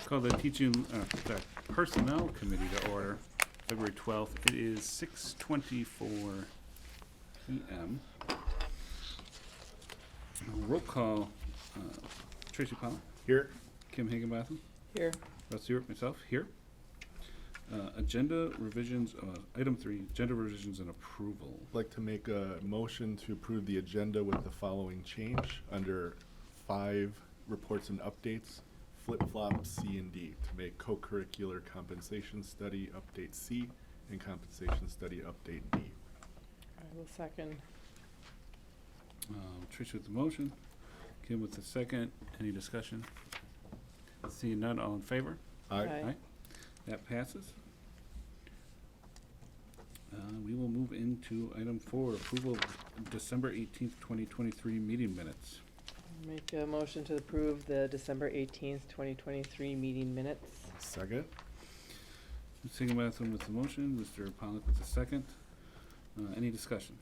Call the the Personnel Committee to order, February 12th. It is 6:24 p.m. Roll call, Tracy Pollock. Here. Kim Higginbotham. Here. Russ Stewart, myself, here. Agenda revisions, item 3, agenda revisions and approval. I'd like to make a motion to approve the agenda with the following change under 5 reports and updates, flip-flop C and D, to make co-curricular compensation study update C and compensation study update D. I will second. Tracy with the motion, Kim with the second. Any discussion? Seeing none, all in favor? Aye. That passes. We will move into item 4, approval of December 18th, 2023 meeting minutes. Make a motion to approve the December 18th, 2023 meeting minutes. Second. Ms. Higginbotham with the motion, Mr. Pollock with the second. Any discussion?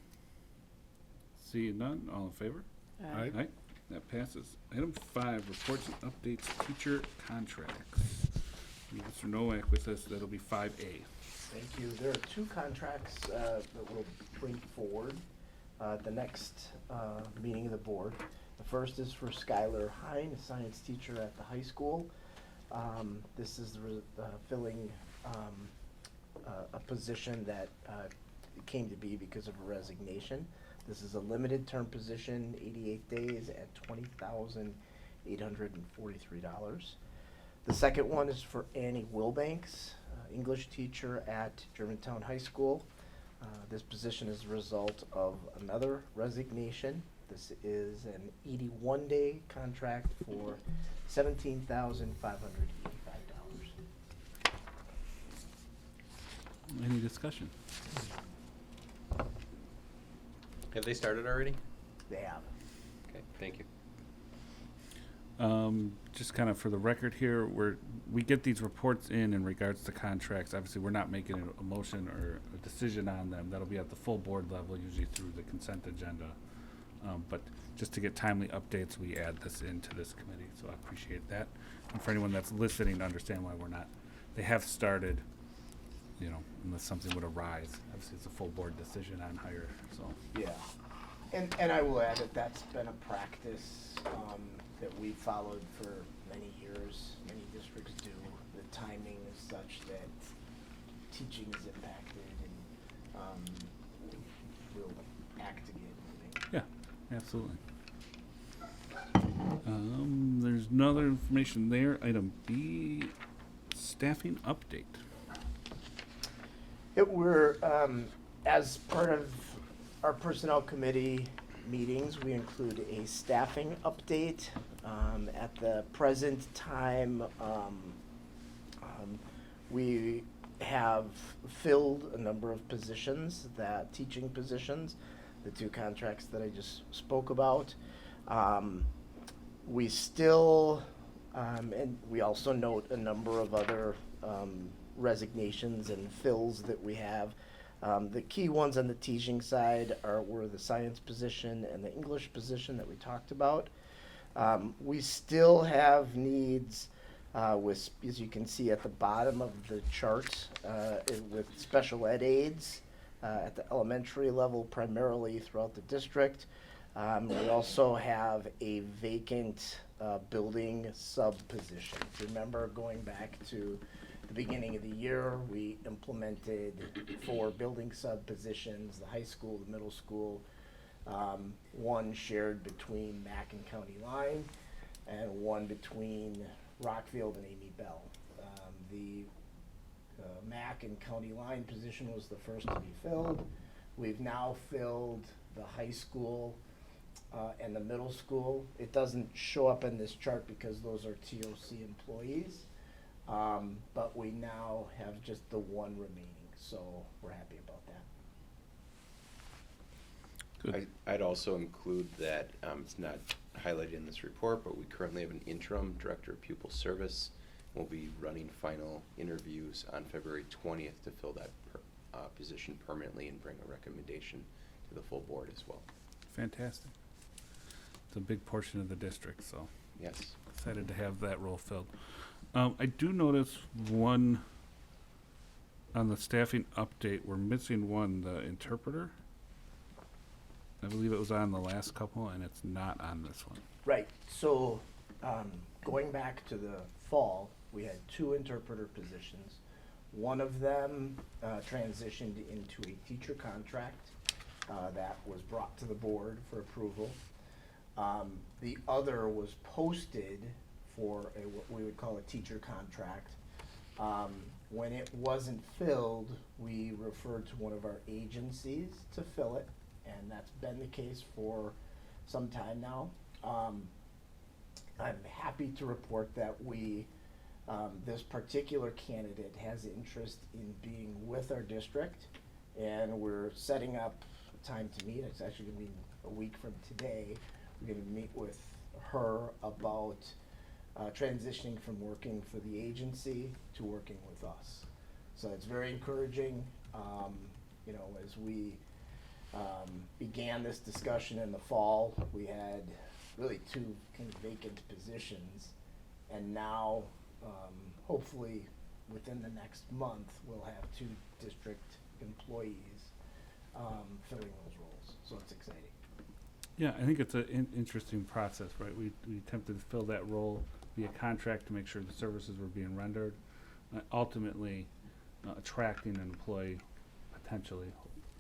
Seeing none, all in favor? Aye. Aye. That passes. Item 5, reports and updates, teacher contracts. We have Mr. Nowak with us, that'll be 5A. Thank you. There are 2 contracts that we'll bring forward at the next meeting of the board. The first is for Skylar Hine, a science teacher at the high school. This is filling a position that came to be because of a resignation. This is a limited term position, 88 days at $20,843. The second one is for Annie Wilbanks, English teacher at Germantown High School. This position is a result of another resignation. This is an 81-day contract for $17,585. Any discussion? Have they started already? They have. Okay, thank you. Just kind of for the record here, we get these reports in regards to contracts. Obviously, we're not making a motion or a decision on them. That'll be at the full board level, usually through the consent agenda. But just to get timely updates, we add this into this committee, so I appreciate that. And for anyone that's listening to understand why we're not, they have started, unless something would arise. Obviously, it's a full board decision on hire, so. Yeah. And I will add that that's been a practice that we've followed for many years. Many districts do. The timing is such that teaching is impacted, and we'll act to get moving. Yeah, absolutely. There's another information there. Item B, staffing update. We're, as part of our personnel committee meetings, we include a staffing update. At the present time, we have filled a number of positions, teaching positions, the 2 contracts that I just spoke about. We still, and we also note a number of other resignations and fills that we have. The key ones on the teaching side were the science position and the English position that we talked about. We still have needs with, as you can see at the bottom of the chart, with special ed aides at the elementary level, primarily throughout the district. We also have a vacant building sub position. Remember, going back to the beginning of the year, we implemented 4 building sub positions, the high school, the middle school, 1 shared between Mack and County Line, and 1 between Rockfield and Amy Bell. The Mack and County Line position was the first to be filled. We've now filled the high school and the middle school. It doesn't show up in this chart because those are TOC employees. But we now have just the 1 remaining, so we're happy about that. Good. I'd also include that it's not highlighted in this report, but we currently have an interim director of pupil service. We'll be running final interviews on February 20th to fill that position permanently and bring a recommendation to the full board as well. Fantastic. It's a big portion of the district, so Yes. excited to have that role filled. I do notice one on the staffing update. We're missing one, the interpreter. I believe it was on the last couple, and it's not on this one. Right, so, going back to the fall, we had 2 interpreter positions. One of them, transitioned into a teacher contract, that was brought to the board for approval. The other was posted for a, what we would call a teacher contract. When it wasn't filled, we referred to one of our agencies to fill it, and that's been the case for some time now. I'm happy to report that this particular candidate has interest in being with our district, and we're setting up a time to meet. It's actually gonna be a week from today. We're gonna meet with her about transitioning from working for the agency to working with us. So it's very encouraging. You know, as we began this discussion in the fall, we had really 2 kind of vacant positions, and now hopefully within the next month we'll have 2 district employees filling those roles. So it's exciting. Yeah, I think it's an interesting process, right? We attempted to fill that role via contract to make sure the services were being rendered. Ultimately, attracting an employee potentially.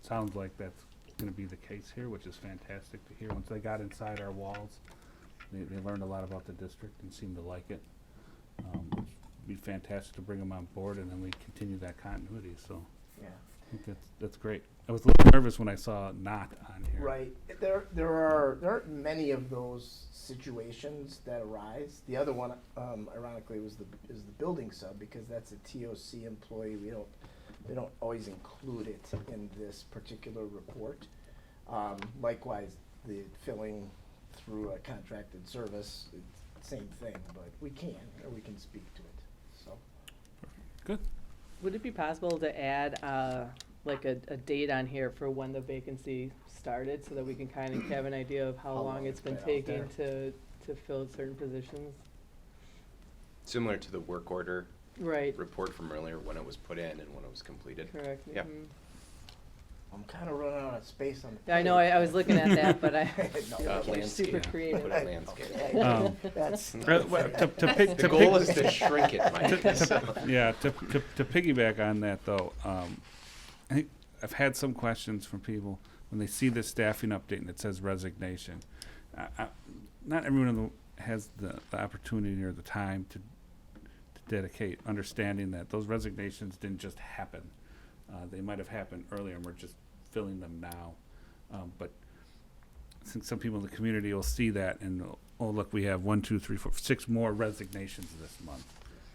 Sounds like that's going to be the case here, which is fantastic to hear. Once they got inside our walls, they learned a lot about the district and seemed to like it. It'd be fantastic to bring them on board, and then we continue that continuity. So Yeah. I think that's great. I was a little nervous when I saw not on here. Right. There aren't many of those situations that arise. The other one, ironically, is the building sub, because that's a TOC employee. They don't always include it in this particular report. Likewise, the filling through a contracted service, it's same thing, but we can speak to it. So Good. Would it be possible to add, like a date on here for when the vacancy started, so that we can kind of have an idea of how long it's been taking to fill certain positions? Similar to the work order Right, report from earlier, when it was put in and when it was completed. correct. Yeah. Mhm. I'm kind of running out of space on the. Yeah, I know, I was looking at that, but I, No, you're landscape. super Put creative. it landscape. That's. The goal is to shrink it, Mike. so. Yeah, to piggyback on that though, I think I've had some questions from people when they see this staffing update and it says resignation. Not everyone has the opportunity or the time to dedicate, understanding that those resignations didn't just happen. They might have happened earlier and we're just filling them now. But I think some people in the community will see that and, oh, look, we have 1, 2, 3, 4, 6 more resignations this month.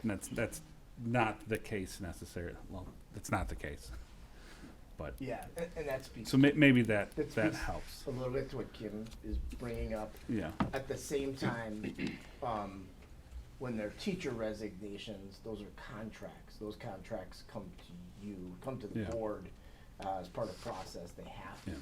And that's not the case necessarily. Well, that's not the case. But, Yeah, and that speaks so maybe that That that speaks helps. a little bit to what Kim is bringing up. Yeah. At the same time, when they're teacher resignations, those are contracts. Those contracts come to you, come to the Yeah. board as part of the process. They have to. Yeah.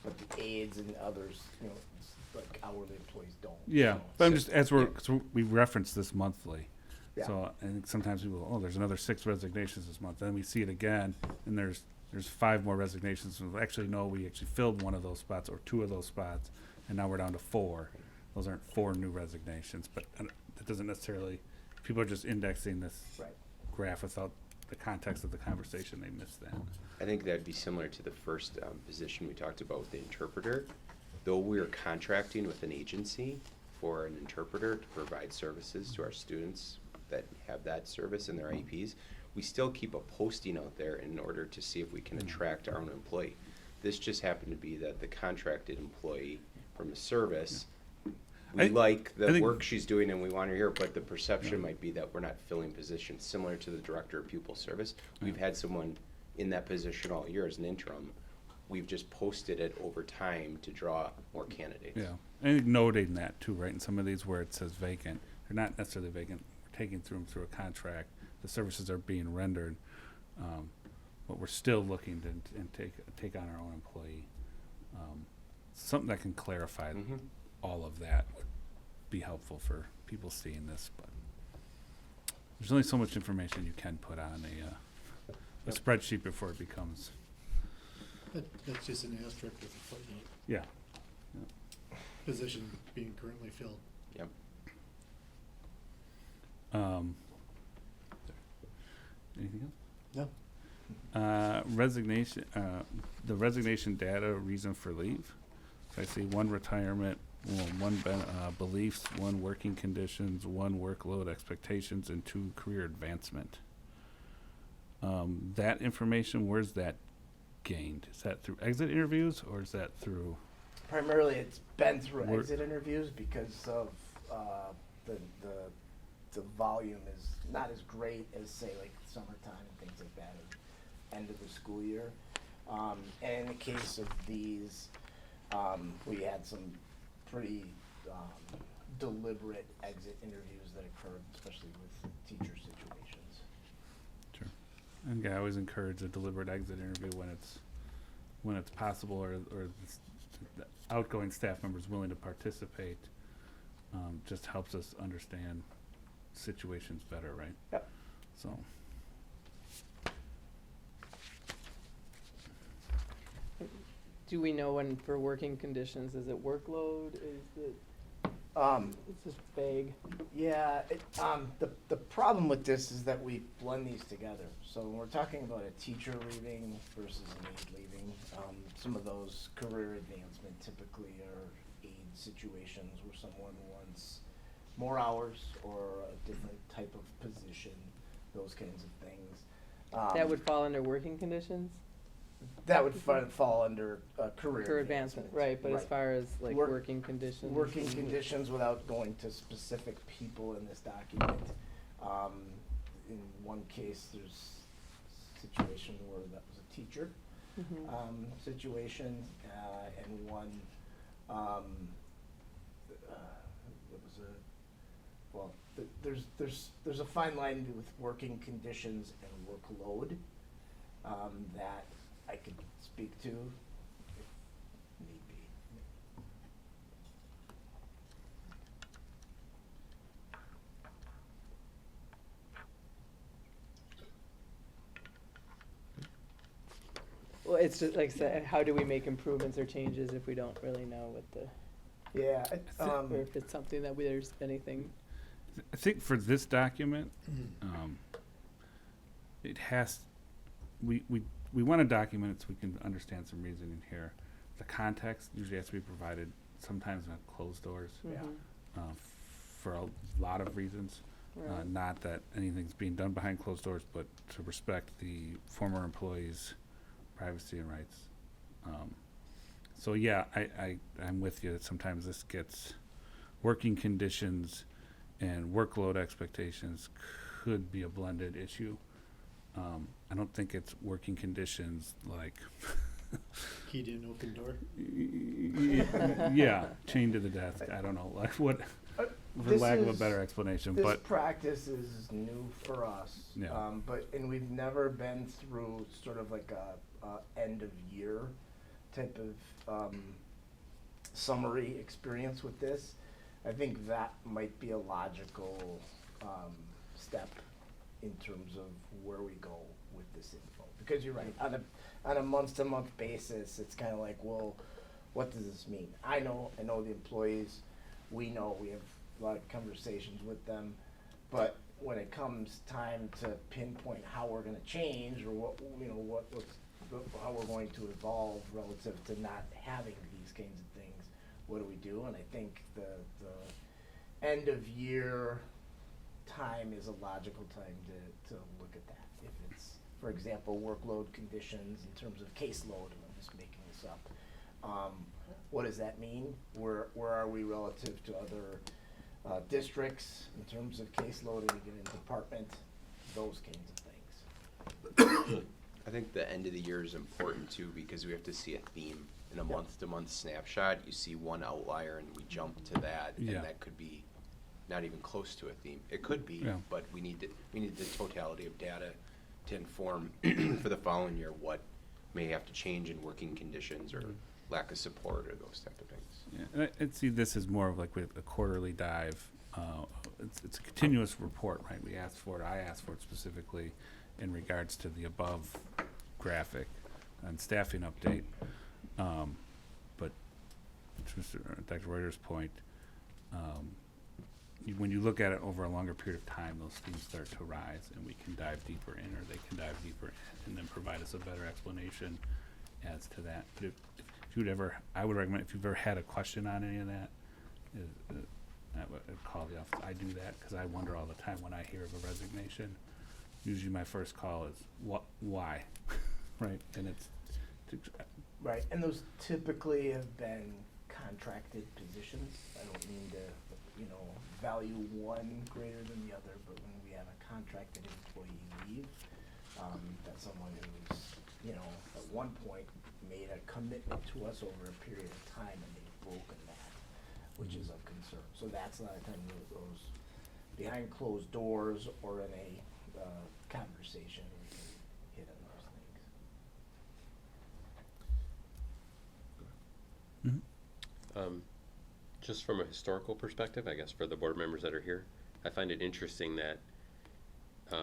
But the aides and others, it's like hourly employees don't. Yeah, so- but I'm just, as we reference this monthly. Yeah. So I think sometimes people, oh, there's another 6 resignations this month. Then we see it again, and there's 5 more resignations. So actually, no, we actually filled one of those spots or 2 of those spots, and now we're down to 4. Those aren't 4 new resignations, but that doesn't necessarily, people are just indexing this Right. graph without the context of the conversation, they miss that. I think that'd be similar to the first position we talked about with the interpreter. Though we're contracting with an agency for an interpreter to provide services to our students that have that service in their IEPs, we still keep a posting out there in order to see if we can attract our own employee. This just happened to be that the contracted employee from the service, we like I the think- work she's doing and we want her here, but the perception might be that we're not filling positions, similar to the director of pupil service. We've had someone in that position all year as an interim. We've just posted it over time to draw more candidates. Yeah, I think noting that too, right? In some of these where it says vacant, they're not necessarily vacant. We're taking them through a contract. The services are being rendered, but we're still looking to and take on our own employee. Something that can clarify all of that would be helpful for people seeing this. But there's only so much information you can put on a Yep. spreadsheet before it becomes, That's just an asterisk with a footnote, yeah. position being currently filled. Yep. Anything else? No. Resignation, the resignation data, reason for leave. So I see one retirement, one beliefs, one working conditions, one workload expectations, and 2 career advancement. That information, where's that gained? Is that through exit interviews, or is that through? Primarily, it's been through Work- exit interviews because of the volume is not as great as, say, like summertime and things like that, or end of the school year. And in the case of these, we had some pretty deliberate exit interviews that occurred, especially with teacher situations. Sure. And I always encourage a deliberate exit interview when it's possible, or the outgoing staff members willing to participate. Just helps us understand situations better, right? Yep. So. Do we know when for working conditions, is it workload, is it, it's just vague? Yeah, the problem with this is that we blend these together. So when we're talking about a teacher leaving versus an aide leaving, some of those career advancement typically are aide situations where someone wants more hours or a different type of position, those kinds of things. That would fall under working conditions? That would fall under career Career advancement, right, but as far as like Work- working conditions? Working conditions without going to specific people in this document. In one case, there's a situation where that was a teacher, Mhm. situation, and one, what was it? Well, there's a fine line with working conditions and workload, that I could speak to if need be. Well, it's just like, how do we make improvements or changes if we don't really know what the, Yeah, or if it's something that there's anything? I think for this document, it has, we want to document it so we can understand some reasoning here. The context usually has to be provided, sometimes not closed doors, Yeah. Mhm. for a lot of reasons. Right. Not that anything's being done behind closed doors, but to respect the former employees' privacy and rights. So yeah, I'm with you that sometimes this gets, working conditions and workload expectations could be a blended issue. I don't think it's working conditions like, Keyed in open door. yeah, chained to the desk. I don't know, like what, for This lack of a is- better explanation, This but practice is new for us. Yeah. And we've never been through sort of like a end of year type of summary experience with this. I think that might be a logical step in terms of where we go with this info. Because you're right, on a month-to-month basis, it's kind of like, well, what does this mean? I know the employees, we know, we have a lot of conversations with them, but when it comes time to pinpoint how we're gonna change, or what, how we're going to evolve relative to not having these kinds of things, what do we do? And I think the end of year time is a logical time to look at that. If it's, for example, workload conditions in terms of caseload, and I'm just making this up, what does that mean? Where are we relative to other districts in terms of caseload in a given department? Those kinds of things. I think the end of the year is important too, because we have to see a theme. In a Yeah. month-to-month snapshot, you see one outlier and we jump to that, Yeah. and that could be not even close to a theme. It could be, Yeah. but we need the totality of data to inform for the following year what may have to change in working conditions or lack of support or those type of things. yeah, and I'd see this as more of like with a quarterly dive, it's a continuous report, right? We asked for it, I asked for it specifically in regards to the above graphic and staffing update. But to Dr. Reuter's point, when you look at it over a longer period of time, those themes start to rise, and we can dive deeper in, or they can dive deeper in, and then provide us a better explanation as to that. But if you'd ever, I would recommend, if you've ever had a question on any of that, I would call the office. I do that because I wonder all the time when I hear of a resignation. Usually my first call is, why? Right? And it's, Right, and those typically have been contracted positions. I don't mean to, value one greater than the other, but when we have a contracted employee leave, that's someone who's, at one point made a commitment to us over a period of time and they've broken that, which is of concern. So that's not a time those behind closed doors or in a conversation, we can hit on those things. Just from a historical perspective, I guess for the board members that are here, I find it interesting that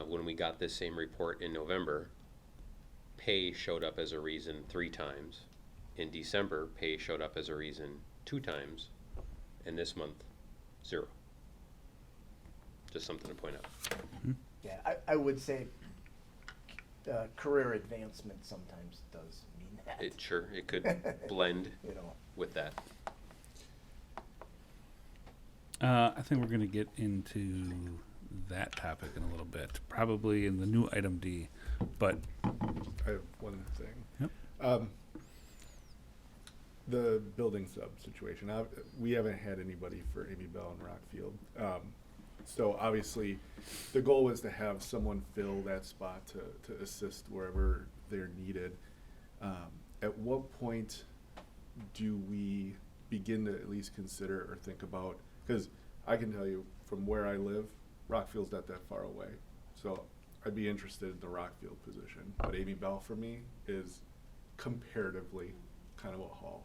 when we got this same report in November, pay showed up as a reason 3 times. In December, pay showed up as a reason 2 times, and this month, 0. Just something to point out. Yeah, I would say career advancement sometimes does mean that. It could blend You know, with that. I think we're going to get into that topic in a little bit, probably in the new item D. But I have one thing. Yep. The building sub situation. We haven't had anybody for Amy Bell and Rockfield. So obviously, the goal was to have someone fill that spot to assist wherever they're needed. At what point do we begin to at least consider or think about, because I can tell you from where I live, Rockfield's not that far away. So I'd be interested in the Rockfield position. But Amy Bell for me is comparatively kind of a haul.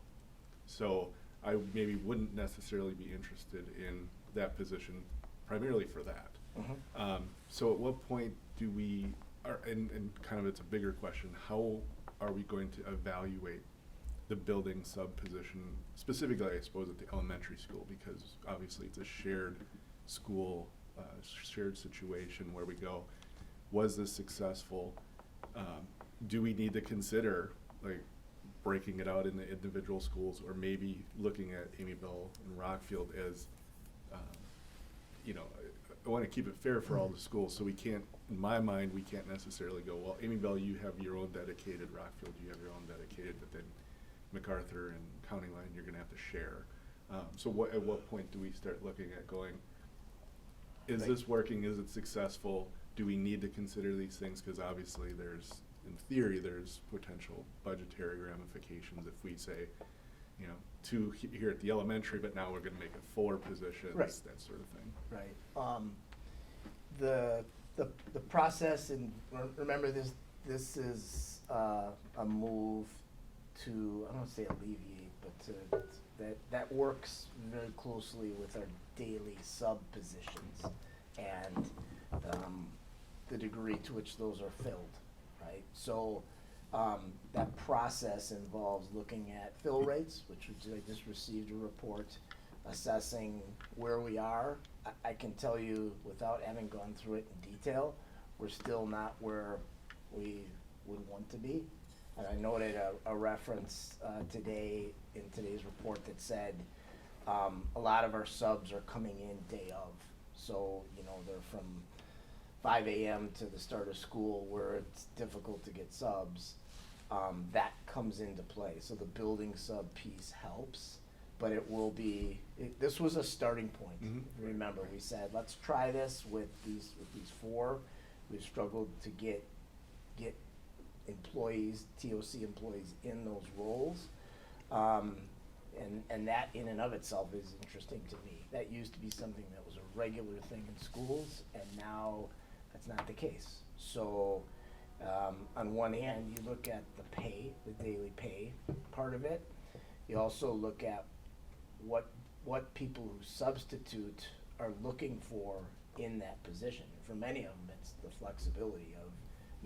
So I maybe wouldn't necessarily be interested in that position primarily for that. So at what point do we, and kind of it's a bigger question, how are we going to evaluate the building sub position, specifically I suppose at the elementary school, because obviously it's a shared school, shared situation where we go, was this successful? Do we need to consider like breaking it out in the individual schools, or maybe looking at Amy Bell and Rockfield as, I want to keep it fair for all the schools, so we can't, in my mind, we can't necessarily go, well, Amy Bell, you have your own dedicated, Rockfield, you have your own dedicated, but then MacArthur and County Line, you're going to have to share. So at what point do we start looking at going, is this working, is it successful, do we need to consider these things, because obviously there's, in theory, there's potential budgetary ramifications if we say, 2 here at the elementary, but now we're going to make it 4 positions, Right. that sort of thing. right. The process, and remember this is a move to, I don't want to say alleviate, but that works very closely with our daily sub positions and the degree to which those are filled, right? So that process involves looking at fill rates, which I just received a report assessing where we are. I can tell you, without having gone through it in detail, we're still not where we would want to be. And I noted a reference today in today's report that said a lot of our subs are coming in day of. So, they're from 5 a.m. to the start of school where it's difficult to get subs. That comes into play. So the building sub piece helps, but it will be, this was a starting point. Mhm. Remember, we said, let's try this with these 4. We've struggled to get employees, TOC employees in those roles. And that in and of itself is interesting to me. That used to be something that was a regular thing in schools, and now that's not the case. So on one hand, you look at the pay, the daily pay part of it. You also look at what people who substitute are looking for in that position. For many of them, it's the flexibility of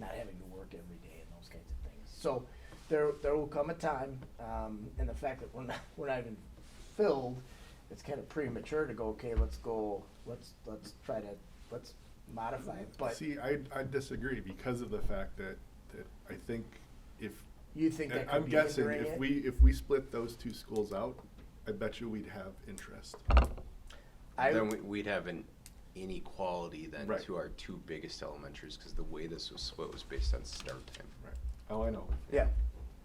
not having to work every day and those kinds of things. So there will come a time, and the fact that we're not even filled, it's kind of premature to go, okay, let's modify it. But See, I disagree because of the fact that I think if, you think that I'm could be guessing hindering it? if we split those two schools out, I bet you we'd have interest. Then we'd have an inequality then Right. to our two biggest elementaries, because the way this was split was based on start time. Right. Oh, I know. Yeah.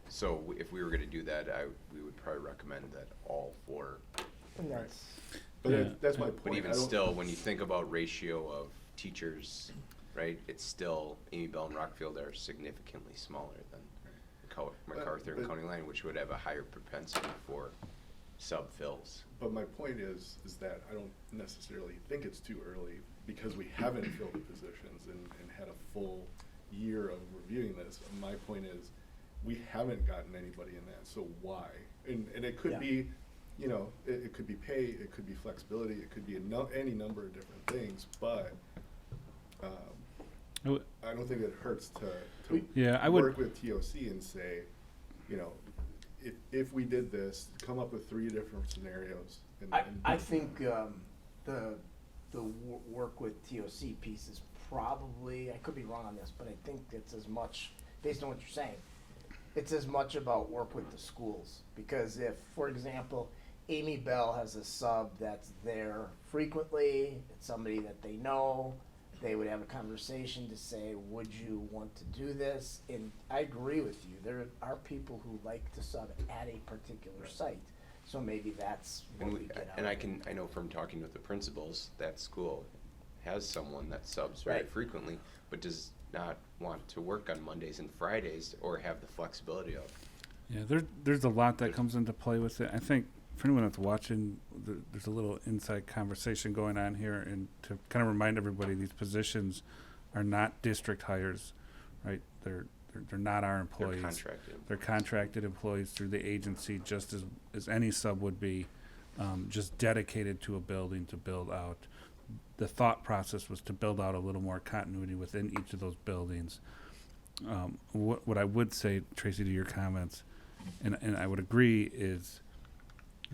So if we were gonna do that, we would probably recommend that all four. And that's, But Yeah. that's my point. But I even don't- still, when you think about ratio of teachers, right, it's still, Amy Bell and Rockfield are significantly smaller than MacArthur and but- County Line, which would have a higher propensity for sub-fills. But my point is that I don't necessarily think it's too early because we haven't filled the positions and had a full year of reviewing this. My point is, we haven't gotten anybody in that, so why? And it could Yeah. be, you know, it could be pay, it could be flexibility, it could be any number of different things, but, I don't think it hurts to Yeah, I would- work with TOC and say, you know, if we did this, come up with 3 different scenarios. I think the work with TOC piece is probably, I could be wrong on this, but I think it's as much, based on what you're saying, it's as much about work with the schools. Because if, for example, Amy Bell has a sub that's there frequently, it's somebody that they know, they would have a conversation to say, would you want to do this? And I agree with you, there are people who like to sub at a particular site, so maybe that's what we get out of it. I know from talking with the principals, that school has someone that subs very Right. frequently, but does not want to work on Mondays and Fridays or have the flexibility of. Yeah, there's a lot that comes into play with it. I think for anyone that's watching, there's a little inside conversation going on here, and to kind of remind everybody, these positions are not district hires, right? They're not our They're employees. contracted. They're contracted employees through the agency, just as any sub would be, just dedicated to a building to build out. The thought process was to build out a little more continuity within each of those buildings. What I would say, Tracy, to your comments, and I would agree, is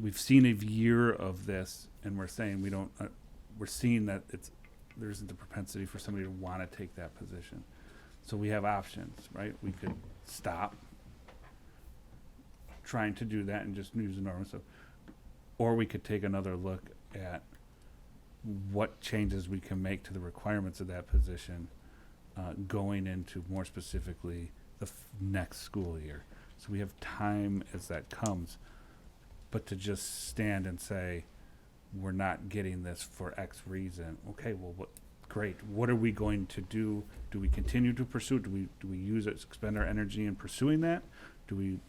we've seen a year of this, and we're saying we're seeing that there isn't the propensity for somebody to want to take that position. So we have options, right? We could stop trying to do that and just use the normal stuff, or we could take another look at what changes we can make to the requirements of that position, going into more specifically the next school year. So we have time as that comes, but to just stand and say, we're not getting this for X reason. Okay, well, great. What are we going to do? Do we continue to pursue? Do we use it, expend our energy in pursuing that? Do we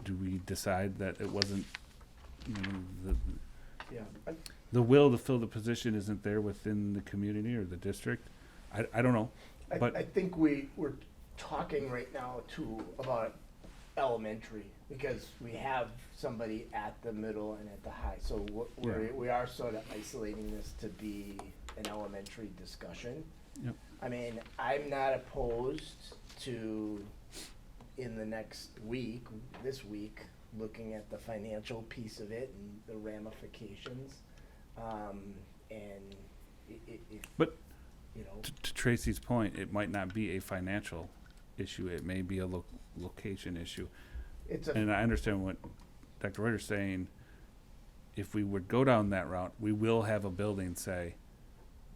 do we decide that it wasn't, you know, Yeah. the will to fill the position isn't there within the community or the district? I don't know. But I think we're talking right now about elementary, because we have somebody at the middle and at the high, so Yeah. we are sort of isolating this to be an elementary discussion. Yep. I mean, I'm not opposed to, in the next week, this week, looking at the financial piece of it and the ramifications, and if, But you know. to Tracy's point, it might not be a financial issue. It may be a location issue. It's a, And I understand what Dr. Reuter's saying. If we would go down that route, we will have a building say,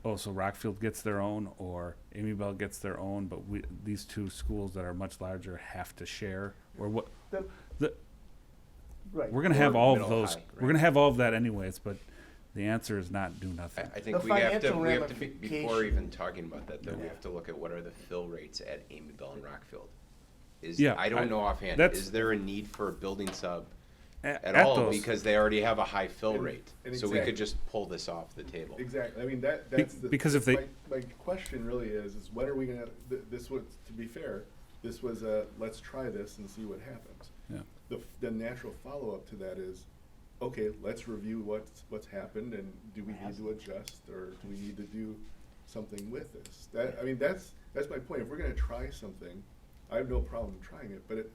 oh, so Rockfield gets their own, or Amy Bell gets their own, but these two schools that are much larger have to share, or what? right. We're gonna have all of middle those. high, We're gonna have all of that anyways, but the answer is not do nothing. I think The we have to, financial before even talking about that, though, we Yeah. have to look at what are the fill rates at Amy Bell and Rockfield. Yeah, I don't know offhand, that's- is there a need for a building sub at At all? those. Because they already have a high fill And- rate, and so we exact- could just pull this off the table. Exactly, I mean, that's the. because if they- My question really is when are we gonna, this was, to be fair, this was let's try this and see what happens. Yeah. The natural follow-up to that is, okay, let's review what's happened, and do we need to adjust, or do we need to do something with this? That's my point. If we're gonna try something, I have no problem trying it, but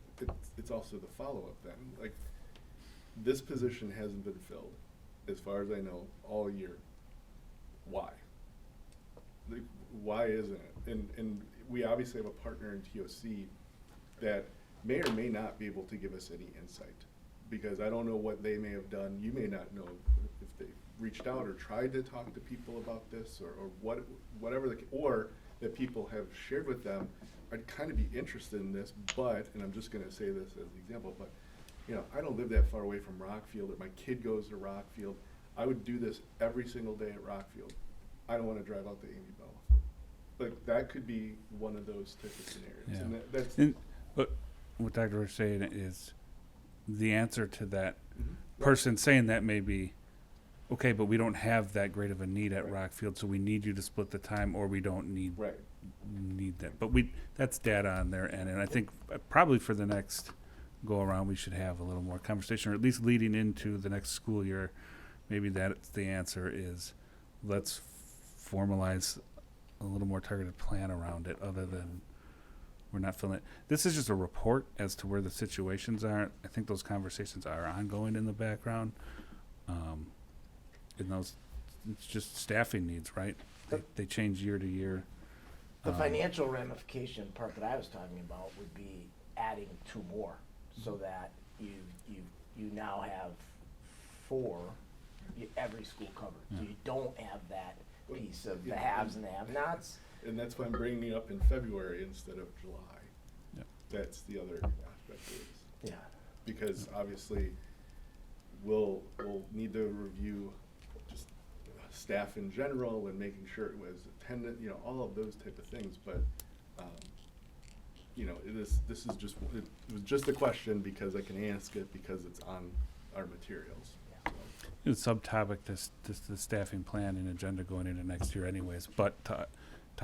it's also the follow-up then. Like, this position hasn't been filled, as far as I know, all year. Why? Like, why isn't it? And we obviously have a partner in TOC that may or may not be able to give us any insight, because I don't know what they may have done. You may not know if they reached out or tried to talk to people about this, or whatever, or that people have shared with them. I'd kind of be interested in this, but, and I'm just gonna say this as an example, but, I don't live that far away from Rockfield, or my kid goes to Rockfield. I would do this every single day at Rockfield. I don't wanna drive out to Amy Bell. Like, that could be one of those type of scenarios. Yeah. And that's. But what Dr. was saying is, the answer to that Mhm. person saying that may be, okay, but we don't have that great of a need at Right. Rockfield, so we need you to split the time, or we don't need Right. that. But that's data on their end, and I think probably for the next go around, we should have a little more conversation, or at least leading into the next school year. Maybe that's the answer is, let's formalize a little more targeted plan around it, other than we're not filling it. This is just a report as to where the situations are. I think those conversations are ongoing in the background. It's just staffing needs, right? They change year to year. The financial ramification part that I was talking about would be adding 2 more, so that you now have 4, every school covered. So Yeah. you don't have that piece of the Yeah. haves and the have-nots. And that's why I'm bringing it up in February instead of July. Yep. That's the other aspect of this. Yeah. Because obviously, we'll need to review just staff in general and making sure it was attendant, all of those type of things, but, this is just, it was just a question because I can ask it because it's on our materials. So, The subtopic, the staffing plan and agenda going into next year anyways, but to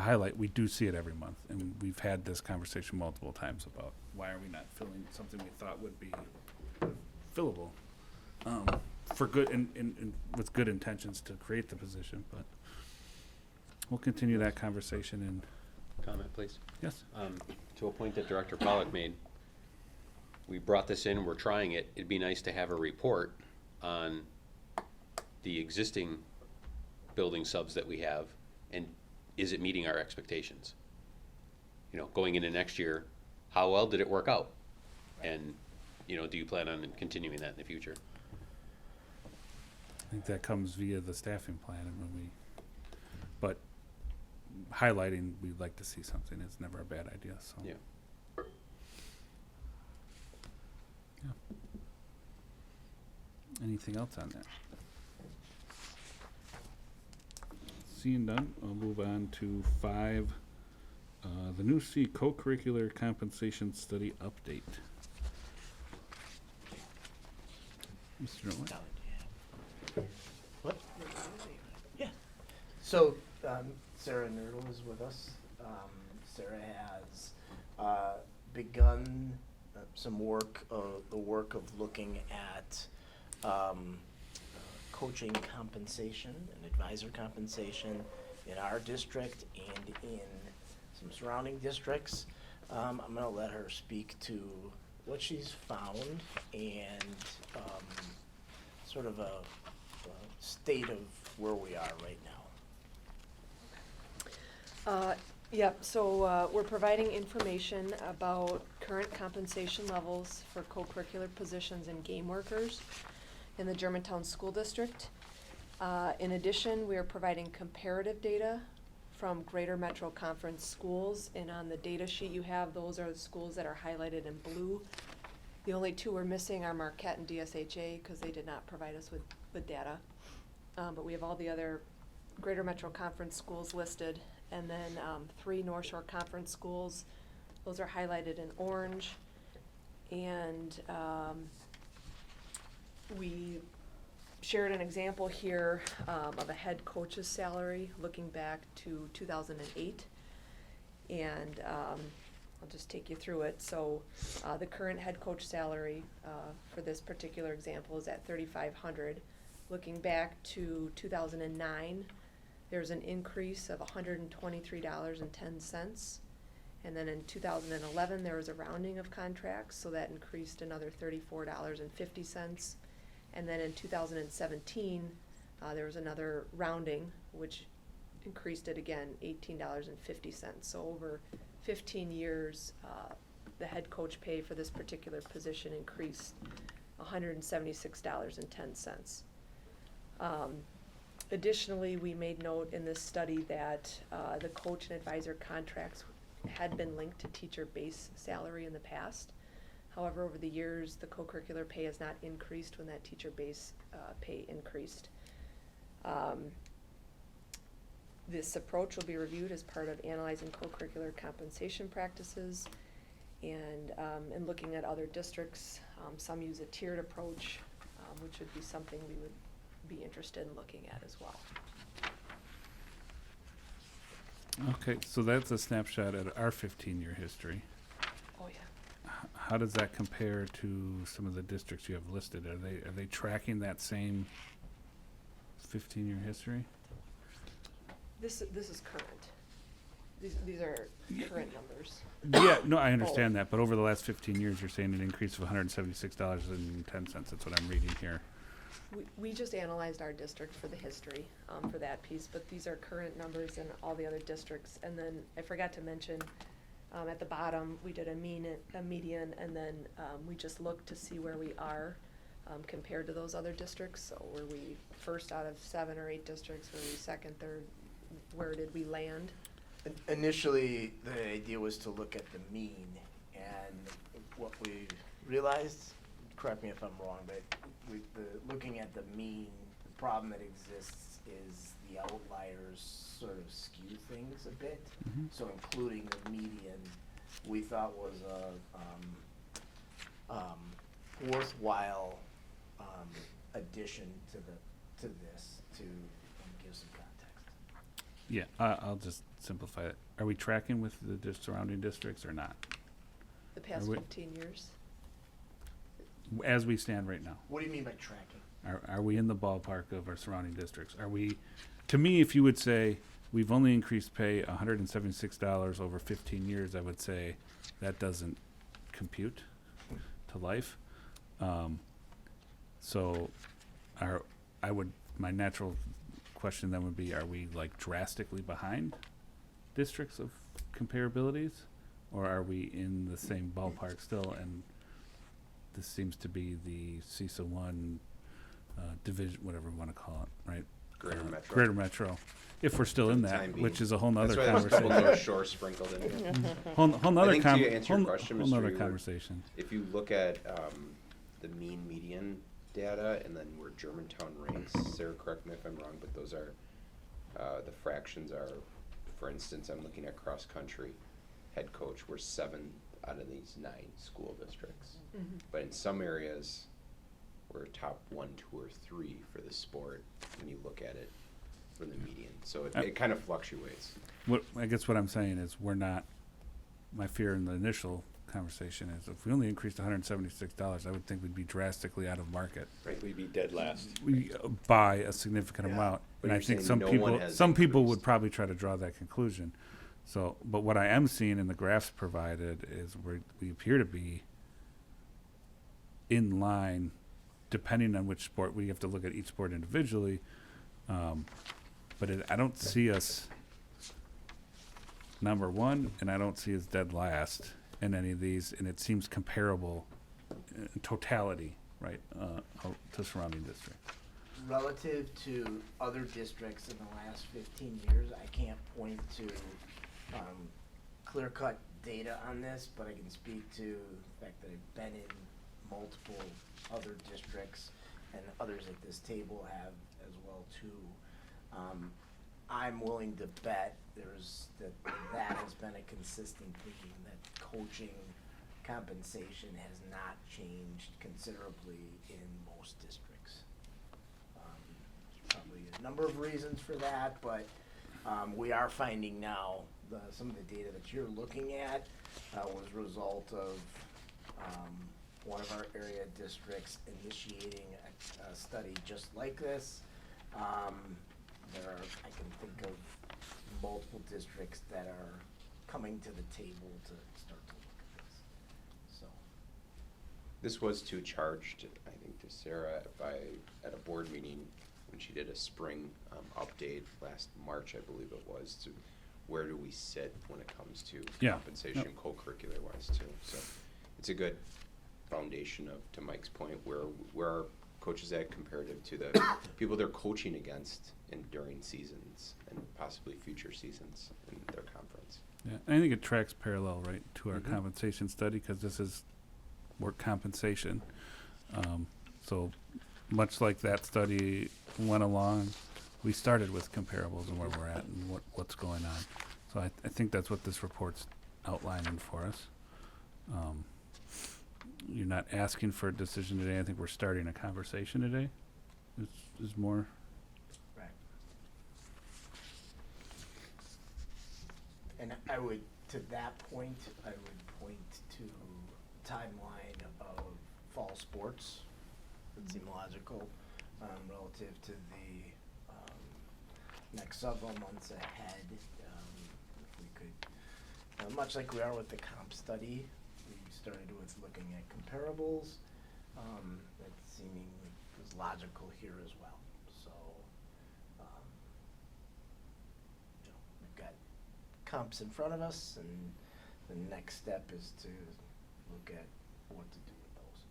highlight, we do see it every month, and we've had this conversation multiple times about why are we not filling something we thought would be fillable, for good, and with good intentions to create the position, but we'll continue that conversation, and, Comment, please. yes? To a point that Director Pollock made, we brought this in, we're trying it. It'd be nice to have a report on the existing building subs that we have, and is it meeting our expectations? Going into next year, how well did it work out? And, do you plan on continuing that in the future? I think that comes via the staffing plan, and but highlighting, we'd like to see something, it's never a bad idea, so. Yeah. Yeah. Anything else on that? Seeing none, I'll move on to 5, the new C co-curricular compensation study update. Mr. Nolan? What? Yeah. So, Sarah Nerdle is with us. Sarah has begun some work, the work of looking at coaching compensation and advisor compensation in our district and in some surrounding districts. I'm gonna let her speak to what she's found and sort of a state of where we are right now. Yep, so we're providing information about current compensation levels for co-curricular positions and game workers in the Germantown School District. In addition, we are providing comparative data from Greater Metro Conference schools, and on the data sheet you have, those are the schools that are highlighted in blue. The only 2 we're missing are Marquette and DSHA, because they did not provide us with data. But we have all the other Greater Metro Conference schools listed, and then 3 North Shore Conference schools. Those are highlighted in orange. And we shared an example here of a head coach's salary looking back to 2008. And I'll just take you through it. So, the current head coach salary, for this particular example is at $3,500. Looking back to 2009, there's an increase of $123.10. And then in 2011, there was a rounding of contracts, so that increased another $34.50. And then in 2017, there was another rounding, which increased it again, $18.50. So over 15 years, the head coach pay for this particular position increased $176.10. Additionally, we made note in this study that the coach and advisor contracts had been linked to teacher base salary in the past. However, over the years, the co-curricular pay has not increased when that teacher base pay increased. This approach will be reviewed as part of analyzing co-curricular compensation practices and looking at other districts. Some use a tiered approach, which would be something we would be interested in looking at as well. Okay, so that's a snapshot at our 15-year history. Oh, yeah. How does that compare to some of the districts you have listed? Are they tracking that same 15-year history? This is current. These are current numbers. Yeah, no, I understand that, but over the last 15 years, you're saying an increase of $176.10. That's what I'm reading here. We just analyzed our district for the history, for that piece, but these are current numbers in all the other districts. And then I forgot to mention, at the bottom, we did a median, and then we just looked to see where we are compared to those other districts. So were we first out of 7 or 8 districts? Were we second, third? Where did we land? Initially, the idea was to look at the mean, and what we realized, correct me if I'm wrong, but looking at the mean, the problem that exists is the outliers sort of skew things a bit. Mhm. So including the median, we thought was a worthwhile addition to this to give some context. Yeah, I'll just simplify it. Are we tracking with the surrounding districts or not? The past Are we- 15 years? As we stand right now, What do you mean by tracking? are we in the ballpark of our surrounding districts? Are we, to me, if you would say we've only increased pay $176 over 15 years, I would say that doesn't compute to life. So my natural question then would be, are we like drastically behind districts of comparabilities? Or are we in the same ballpark still? And this seems to be the CISA 1 division, whatever we want to call it, right? Greater Metro. Greater Metro, if we're still For in the that, time being. which is a whole nother That's why there's a couple conversation. North Shore sprinkled in here. Whole nother think to answer your question, whole Mr. nother Ewert, conversation. If you look at the mean median data and then where Germantown ranks, Sarah, correct me if I'm wrong, but those are, the fractions are, for instance, I'm looking at cross-country head coach, we're 7 out of these 9 school districts. Mm-hmm. But in some areas, we're top 1, 2, or 3 for the sport when you look at it for the median. So it kind of fluctuates. I guess what I'm saying is my fear in the initial conversation is if we only increased $176, I would think we'd be drastically out of market. Right. We'd be dead last. We by a significant Yeah. amount. But And I you're think saying some no one people has would increased. probably try to draw that conclusion. So, but what I am seeing in the graphs provided is we appear to be in line, depending on which sport. We have to look at each sport individually. But I don't see us number 1, and I don't see us dead last in any of these, and it seems comparable in totality, right, to surrounding districts. Relative to other districts in the last 15 years, I can't point to clear-cut data on this, but I can speak to the fact that I've been in multiple other districts, and others at this table have as well too. I'm willing to bet that has been a consistent theme, that coaching compensation has not changed considerably in most districts. Probably a number of reasons for that, but We are finding now, some of the data that you're looking at was a result of one of our area districts initiating a study just like this. I can think of multiple districts that are coming to the table to start to look at this. So, This was too charged, I think, to Sarah at a board meeting when she did a spring update last March, I believe it was, to where do we sit when it comes to Yeah. compensation, Yep. co-curricular wise too. So it's a good foundation of, to Mike's point, where our coaches at comparative to the people they're coaching against during seasons and possibly future seasons in their conference. Yeah, I think it tracks parallel, right, to our Mhm. compensation study, because this is work compensation. So much like that study went along, we started with comparables and where we're at and what's going on. So I think that's what this report's outlining for us. You're not asking for a decision today. I think we're starting a conversation today. Is more. right. And I would, to that point, I would point to timeline of fall sports. Would seem logical, relative to the, next several months ahead. If we could, much like we are with the comp study, we started with looking at comparables. That seemingly was logical here as well. So, we've got comps in front of us, and the next step is to look at what to do with those.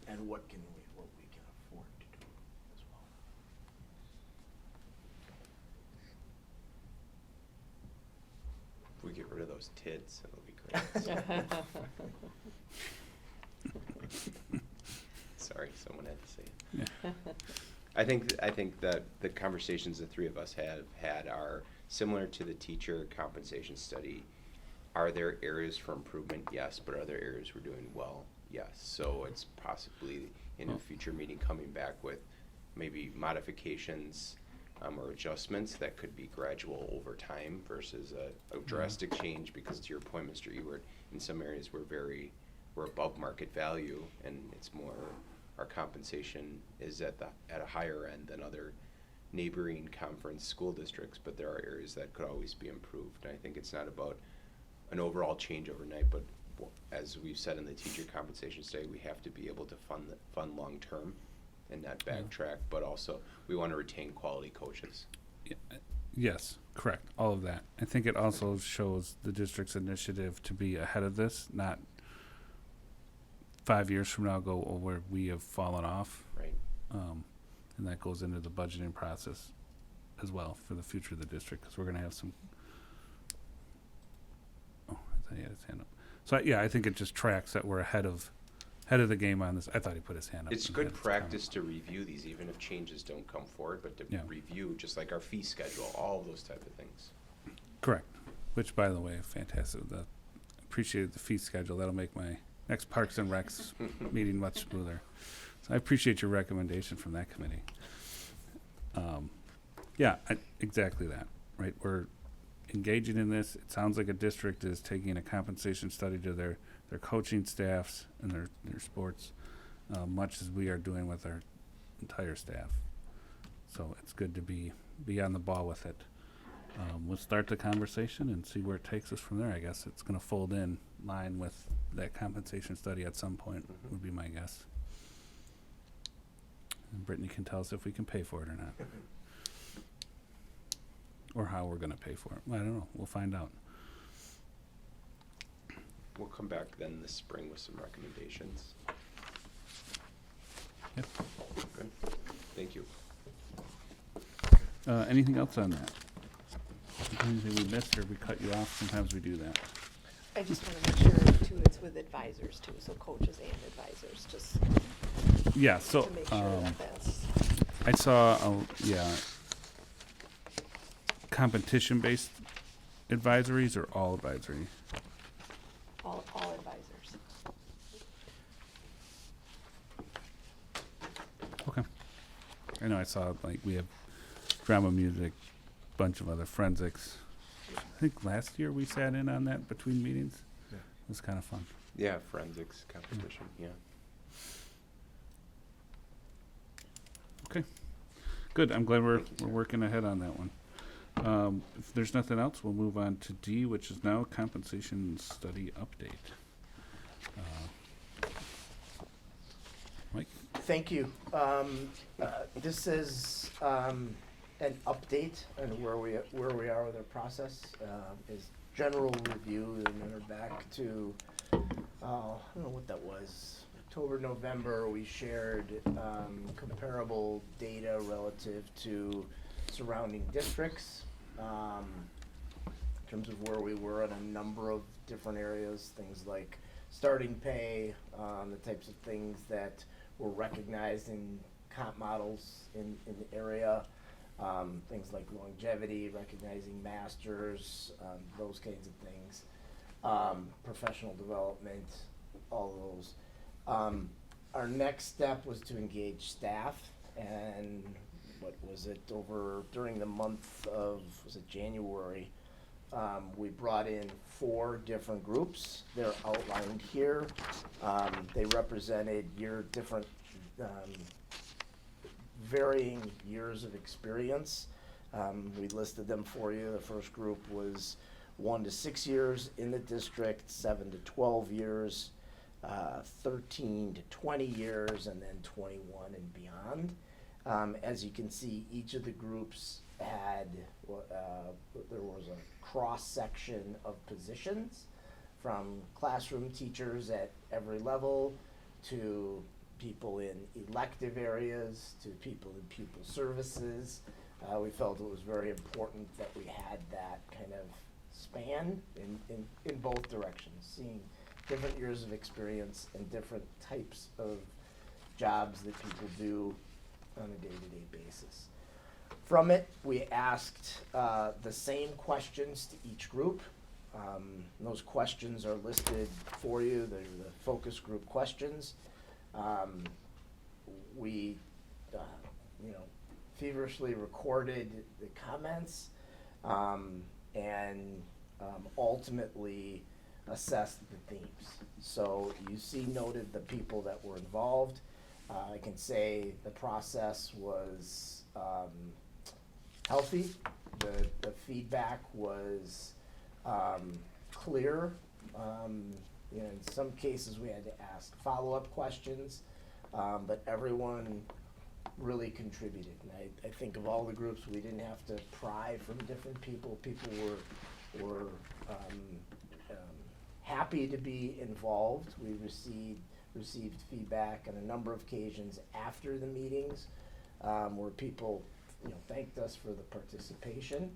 And what we can afford to do as well. If we get rid of those TIDs, it'll be great. Sorry, someone had to say it. I think that the conversations the three of us have had are similar to the teacher compensation study. Are there areas for improvement? Yes, but are there areas we're doing well? Yes. So it's possibly in a future meeting coming back with maybe modifications or adjustments that could be gradual over time versus a drastic change, because to your point, Mr. Ewert, in some areas we're above market value, and it's more, our compensation is at a higher end than other neighboring conference school districts, but there are areas that could always be improved. And I think it's not about an overall change overnight, but as we've said in the teacher compensation study, we have to be able to fund long term and not backtrack, but also we want to retain quality coaches. Yes, correct. All of that. I think it also shows the district's initiative to be ahead of this, not 5 years from now go where we have fallen off. Right. And that goes into the budgeting process as well for the future of the district, because we're going to have some. Oh, I thought he had his hand up. So yeah, I think it just tracks that we're ahead of the game on this. I thought he put his hand up. It's and good had his comment. practice to review these, even if changes don't come forward, but to Yeah. review, just like our fee schedule, all of those type of things. Correct. Which, by the way, fantastic. Appreciated the fee schedule. That'll make my next Parks and Recs meeting much smoother. So I appreciate your recommendation from that committee. Yeah, exactly that. Right, we're engaging in this. It sounds like a district is taking a compensation study to their coaching staffs and their sports, much as we are doing with our entire staff. So it's good to be on the ball with it. We'll start the conversation and see where it takes us from there. I guess it's going to fold in line with that compensation study at some point, would be my guess. And Brittany can tell us if we can pay for it or not. Or how we're going to pay for it. I don't know. We'll find out. We'll come back then this spring with some recommendations. Yep. Good. Thank you. Anything else on that? Anything we missed or we cut you off? Sometimes we do that. I just wanna make sure too, it's with advisors too, so coaches and advisors, just Yeah, so to make sure that that's. I saw, competition-based advisories or all advisory? All advisors. Okay. I know I saw, like, we have drama music, bunch of other forensics. I think last year we sat in on that between meetings. Yeah. It was kind of fun. Yeah, forensics competition, yeah. Okay. Good. I'm glad we're Thank you, we're sir. working ahead on that one. If there's nothing else, we'll move on to D, which is now compensation study update. Mike? Thank you. This is an update on where we are with our process. Is general review, and then we're back to I don't know what that was. October, November. We shared comparable data relative to surrounding districts in terms of where we were in a number of different areas. Things like starting pay, the types of things that were recognized in comp models in the area, things like longevity, recognizing masters, those kinds of things, professional development, all of those. Our next step was to engage staff, and what was it, during the month of, was it January, we brought in 4 different groups. They're outlined here. They represented different varying years of experience. We listed them for you. The first group was 1 to 6 years in the district, 7 to 12 years, 13 to 20 years, and then 21 and beyond. As you can see, each of the groups had, there was a cross-section of positions, from classroom teachers at every level to people in elective areas to people in pupil services. We felt it was very important that we had that kind of span in both directions, seeing different years of experience and different types of jobs that people do on a day-to-day basis. From it, we asked the same questions to each group. Those questions are listed for you. They're the focus group questions. We, feverishly recorded the comments and ultimately assessed the themes. So you see noted the people that were involved. I can say the process was healthy. The feedback was clear. In some cases we had to ask follow-up questions, but everyone really contributed. And I think of all the groups, we didn't have to pry from different people. People were happy to be involved. We received feedback on a number of occasions after the meetings, where people thanked us for the participation.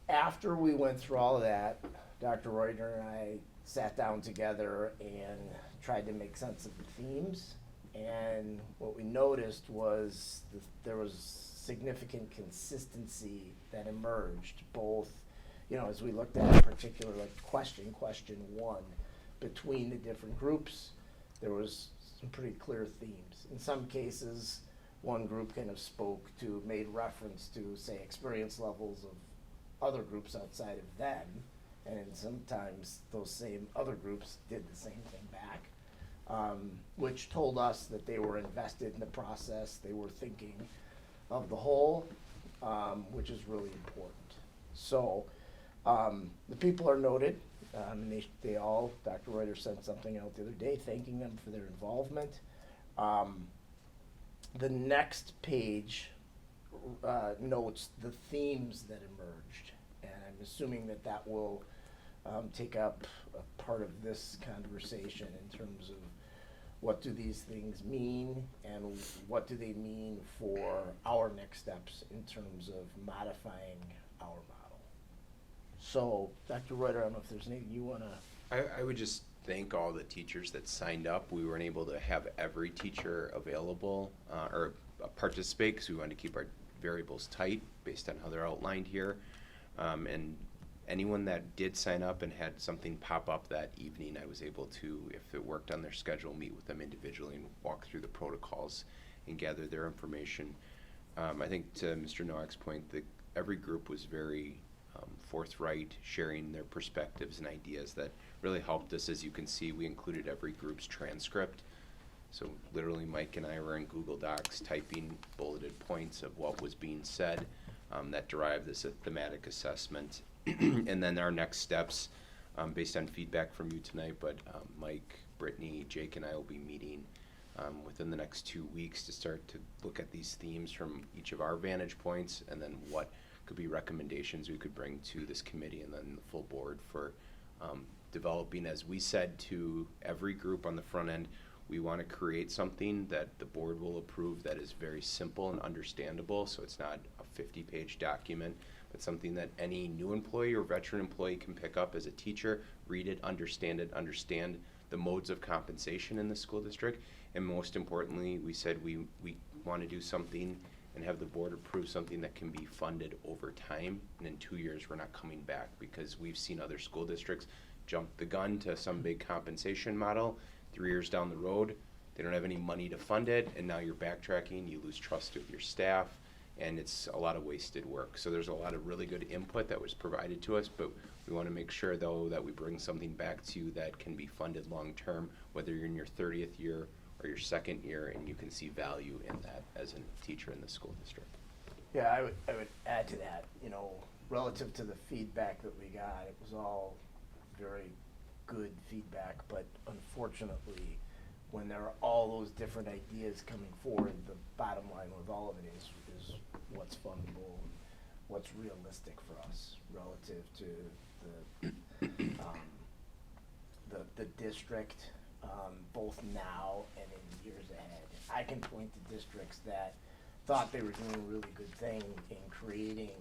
After we went through all of that, Dr. Reuter and I sat down together and tried to make sense of the themes. And what we noticed was that there was significant consistency that emerged, both, as we looked at a particular question 1, between the different groups, there was some pretty clear themes. In some cases, one group kind of made reference to, say, experience levels of other groups outside of them, and sometimes those same other groups did the same thing back, which told us that they were invested in the process, they were thinking of the whole, which is really important. So the people are noted, and they all, Dr. Reuter sent something out the other day thanking them for their involvement. The next page notes the themes that emerged, and I'm assuming that will take up a part of this conversation in terms of what do these things mean and what do they mean for our next steps in terms of modifying our model. So, Dr. Reuter, I don't know if there's anything you want to... I would just thank all the teachers that signed up. We weren't able to have every teacher available or participate because we wanted to keep our variables tight based on how they're outlined here. And anyone that did sign up and had something pop up that evening, I was able to, if it worked on their schedule, meet with them individually and walk through the protocols and gather their information. I think to Mr. Nowak's point, that every group was very forthright, sharing their perspectives and ideas that really helped us. As you can see, we included every group's transcript. So literally Mike and I were in Google Docs typing bulleted points of what was being said that derived this thematic assessment. And then our next steps, based on feedback from you tonight, but Mike, Brittany, Jake, and I will be meeting within the next 2 weeks to start to look at these themes from each of our vantage points, and then what could be recommendations we could bring to this committee and then the full board for developing. As we said to every group on the front end, we want to create something that the board will approve that is very simple and understandable, so it's not a 50-page document, but something that any new employee or veteran employee can pick up as a teacher, read it, understand the modes of compensation in the school district. And most importantly, we said we want to do something and have the board approve something that can be funded over time. And in 2 years, we're not coming back, because we've seen other school districts jump the gun to some big compensation model. 3 years down the road, they don't have any money to fund it, and now you're backtracking, you lose trust with your staff, and it's a lot of wasted work. So there's a lot of really good input that was provided to us, but we want to make sure, though, that we bring something back to you that can be funded long-term, whether you're in your 30th year or your second year, and you can see value in that as a teacher in the school district. Yeah, I would add to that, you know, relative to the feedback that we got, it was all very good feedback, but unfortunately, when there are all those different ideas coming forward, the bottom line with all of it is what's fundable, and what's realistic for us relative to the district, both now and in years ahead. I can point to districts that thought they were doing a really good thing in creating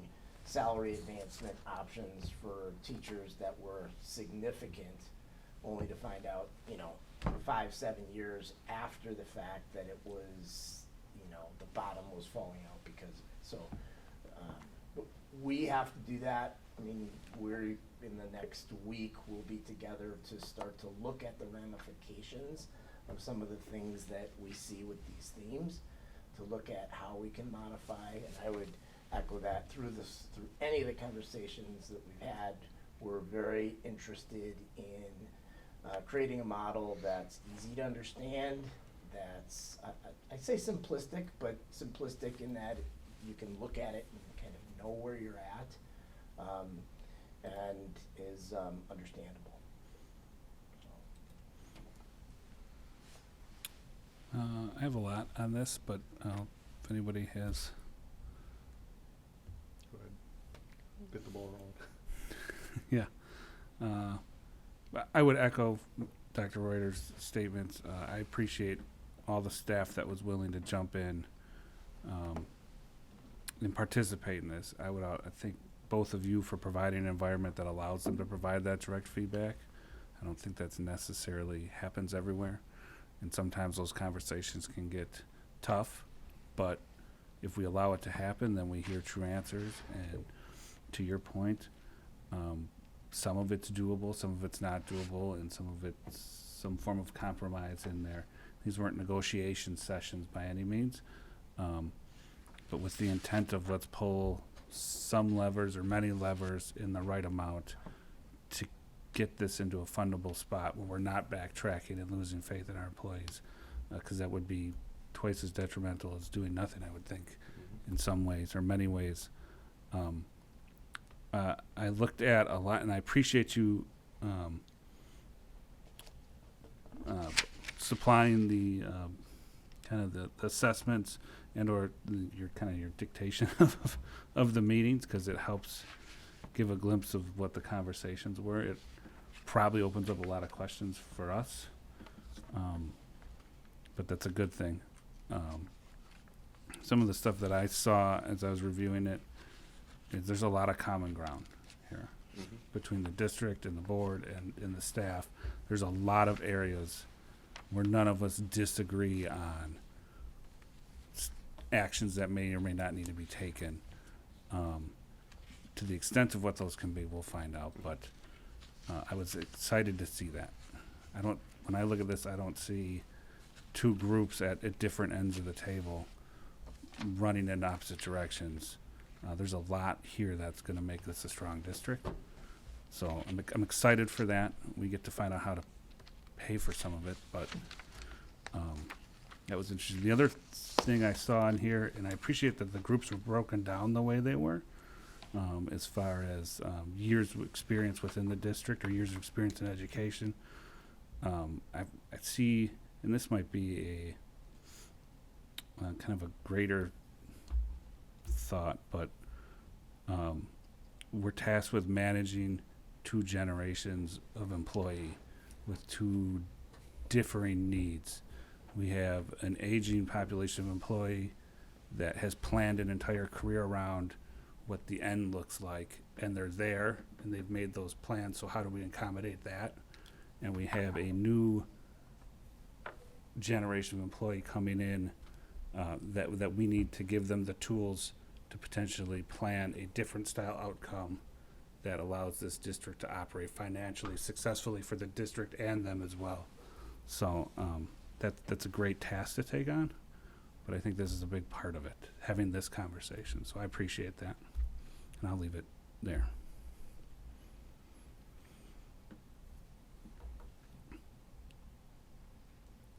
salary advancement options for teachers that were significant, only to find out, 5-7 years after the fact that it was, the bottom was falling out because of it. So we have to do that. I mean, we're in the next week, we'll be together to start to look at the ramifications of some of the things that we see with these themes, to look at how we can modify. And I would echo that through any of the conversations that we've had. We're very interested in creating a model that's easy to understand, that's, I say simplistic, but simplistic in that you can look at it and kind of know where you're at, and is understandable. I have a lot on this, but if anybody has, Go ahead. Get the ball rolling. yeah. But I would echo Dr. Reuter's statements. I appreciate all the staff that was willing to jump in and participate in this. I thank both of you for providing an environment that allows them to provide that direct feedback. I don't think that's necessarily happens everywhere, and sometimes those conversations can get tough, but if we allow it to happen, then we hear true answers. And to your point, some of it's doable, some of it's not doable, and some of it's some form of compromise in there. These weren't negotiation sessions by any means, but with the intent of let's pull some levers or many levers in the right amount to get this into a fundable spot where we're not backtracking and losing faith in our employees, because that would be twice as detrimental as doing nothing, I would think, in some ways or many ways. I looked at a lot, and I appreciate you supplying the kind of the assessments and or your dictation of the meetings, because it helps give a glimpse of what the conversations were. It probably opens up a lot of questions for us, but that's a good thing. Some of the stuff that I saw as I was reviewing it is there's a lot of common ground here between the district and the board and the staff. There's a lot of areas where none of us disagree on actions that may or may not need to be taken. to the extent of what those can be, we'll find out, but, I was excited to see that. When I look at this, I don't see two groups at different ends of the table running in opposite directions. There's a lot here that's gonna make this a strong district. So I'm excited for that. We get to find out how to pay for some of it, but, that was interesting. The other thing I saw in here, and I appreciate that the groups were broken down the way they were, as far as, years of experience within the district or years of experience in education. I see, and this might be a kind of a greater thought, but we're tasked with managing two generations of employee with two differing needs. We have an aging population of employee that has planned an entire career around what the end looks like, and they're there, and they've made those plans, so how do we accommodate that? And we have a new generation of employee coming in, that we need to give them the tools to potentially plan a different style outcome that allows this district to operate financially successfully for the district and them as well. So, that's a great task to take on, but I think this is a big part of it, having this conversation, so I appreciate that, and I'll leave it there.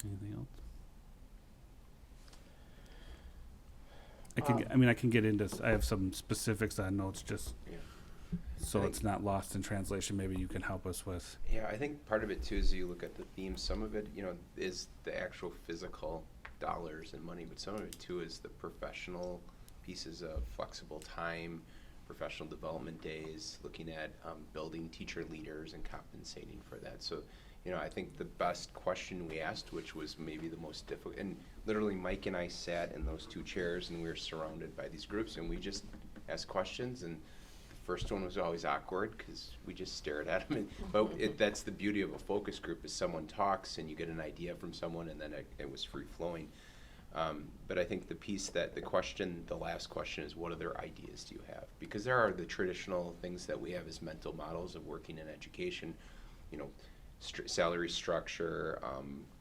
Anything else? I can get into, I have some specifics on notes, just Yeah. so I it's not lost in translation, maybe you can help us with. Yeah, I think part of it too is you look at the theme. Some of it, is the actual physical dollars and money, but some of it too is the professional pieces of flexible time, professional development days, looking at building teacher leaders and compensating for that. So, I think the best question we asked, which was maybe the most difficult, and literally Mike and I sat in those two chairs and we were surrounded by these groups and we just asked questions, and the first one was always awkward because we just stared at them. But that's the beauty of a focus group, is someone talks and you get an idea from someone, and then it was free flowing. But I think the last question is, what other ideas do you have? Because there are the traditional things that we have as mental models of working in education, salary structure,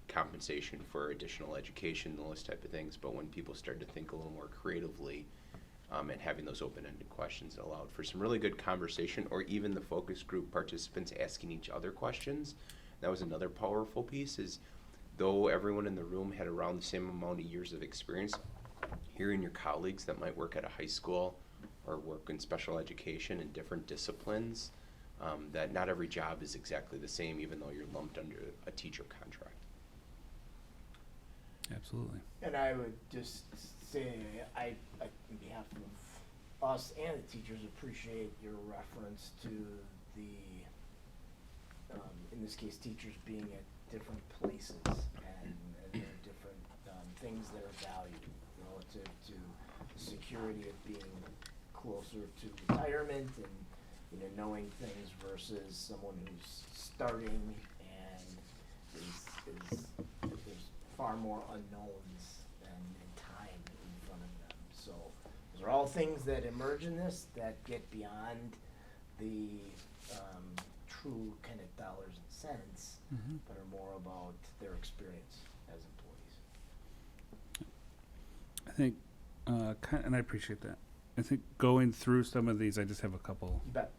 compensation for additional education, those type of things. But when people started to think a little more creatively, and having those open-ended questions, it allowed for some really good conversation, or even the focus group participants asking each other questions. That was another powerful piece, is though everyone in the room had around the same amount of years of experience, hearing your colleagues that might work at a high school or work in special education in different disciplines, that not every job is exactly the same, even though you're lumped under a teacher contract. Absolutely. And I would just say, on behalf of us and the teachers, appreciate your reference to the, in this case, teachers being at different places and there are different things that are valued relative to the security of being closer to retirement and knowing things versus someone who's starting and there's far more unknowns and time in front of them. So those are all things that emerge in this that get beyond the true kind of dollars and cents, but are more about their experience as employees. I think, and I appreciate that. I think going through some of these, I just have a couple. You bet.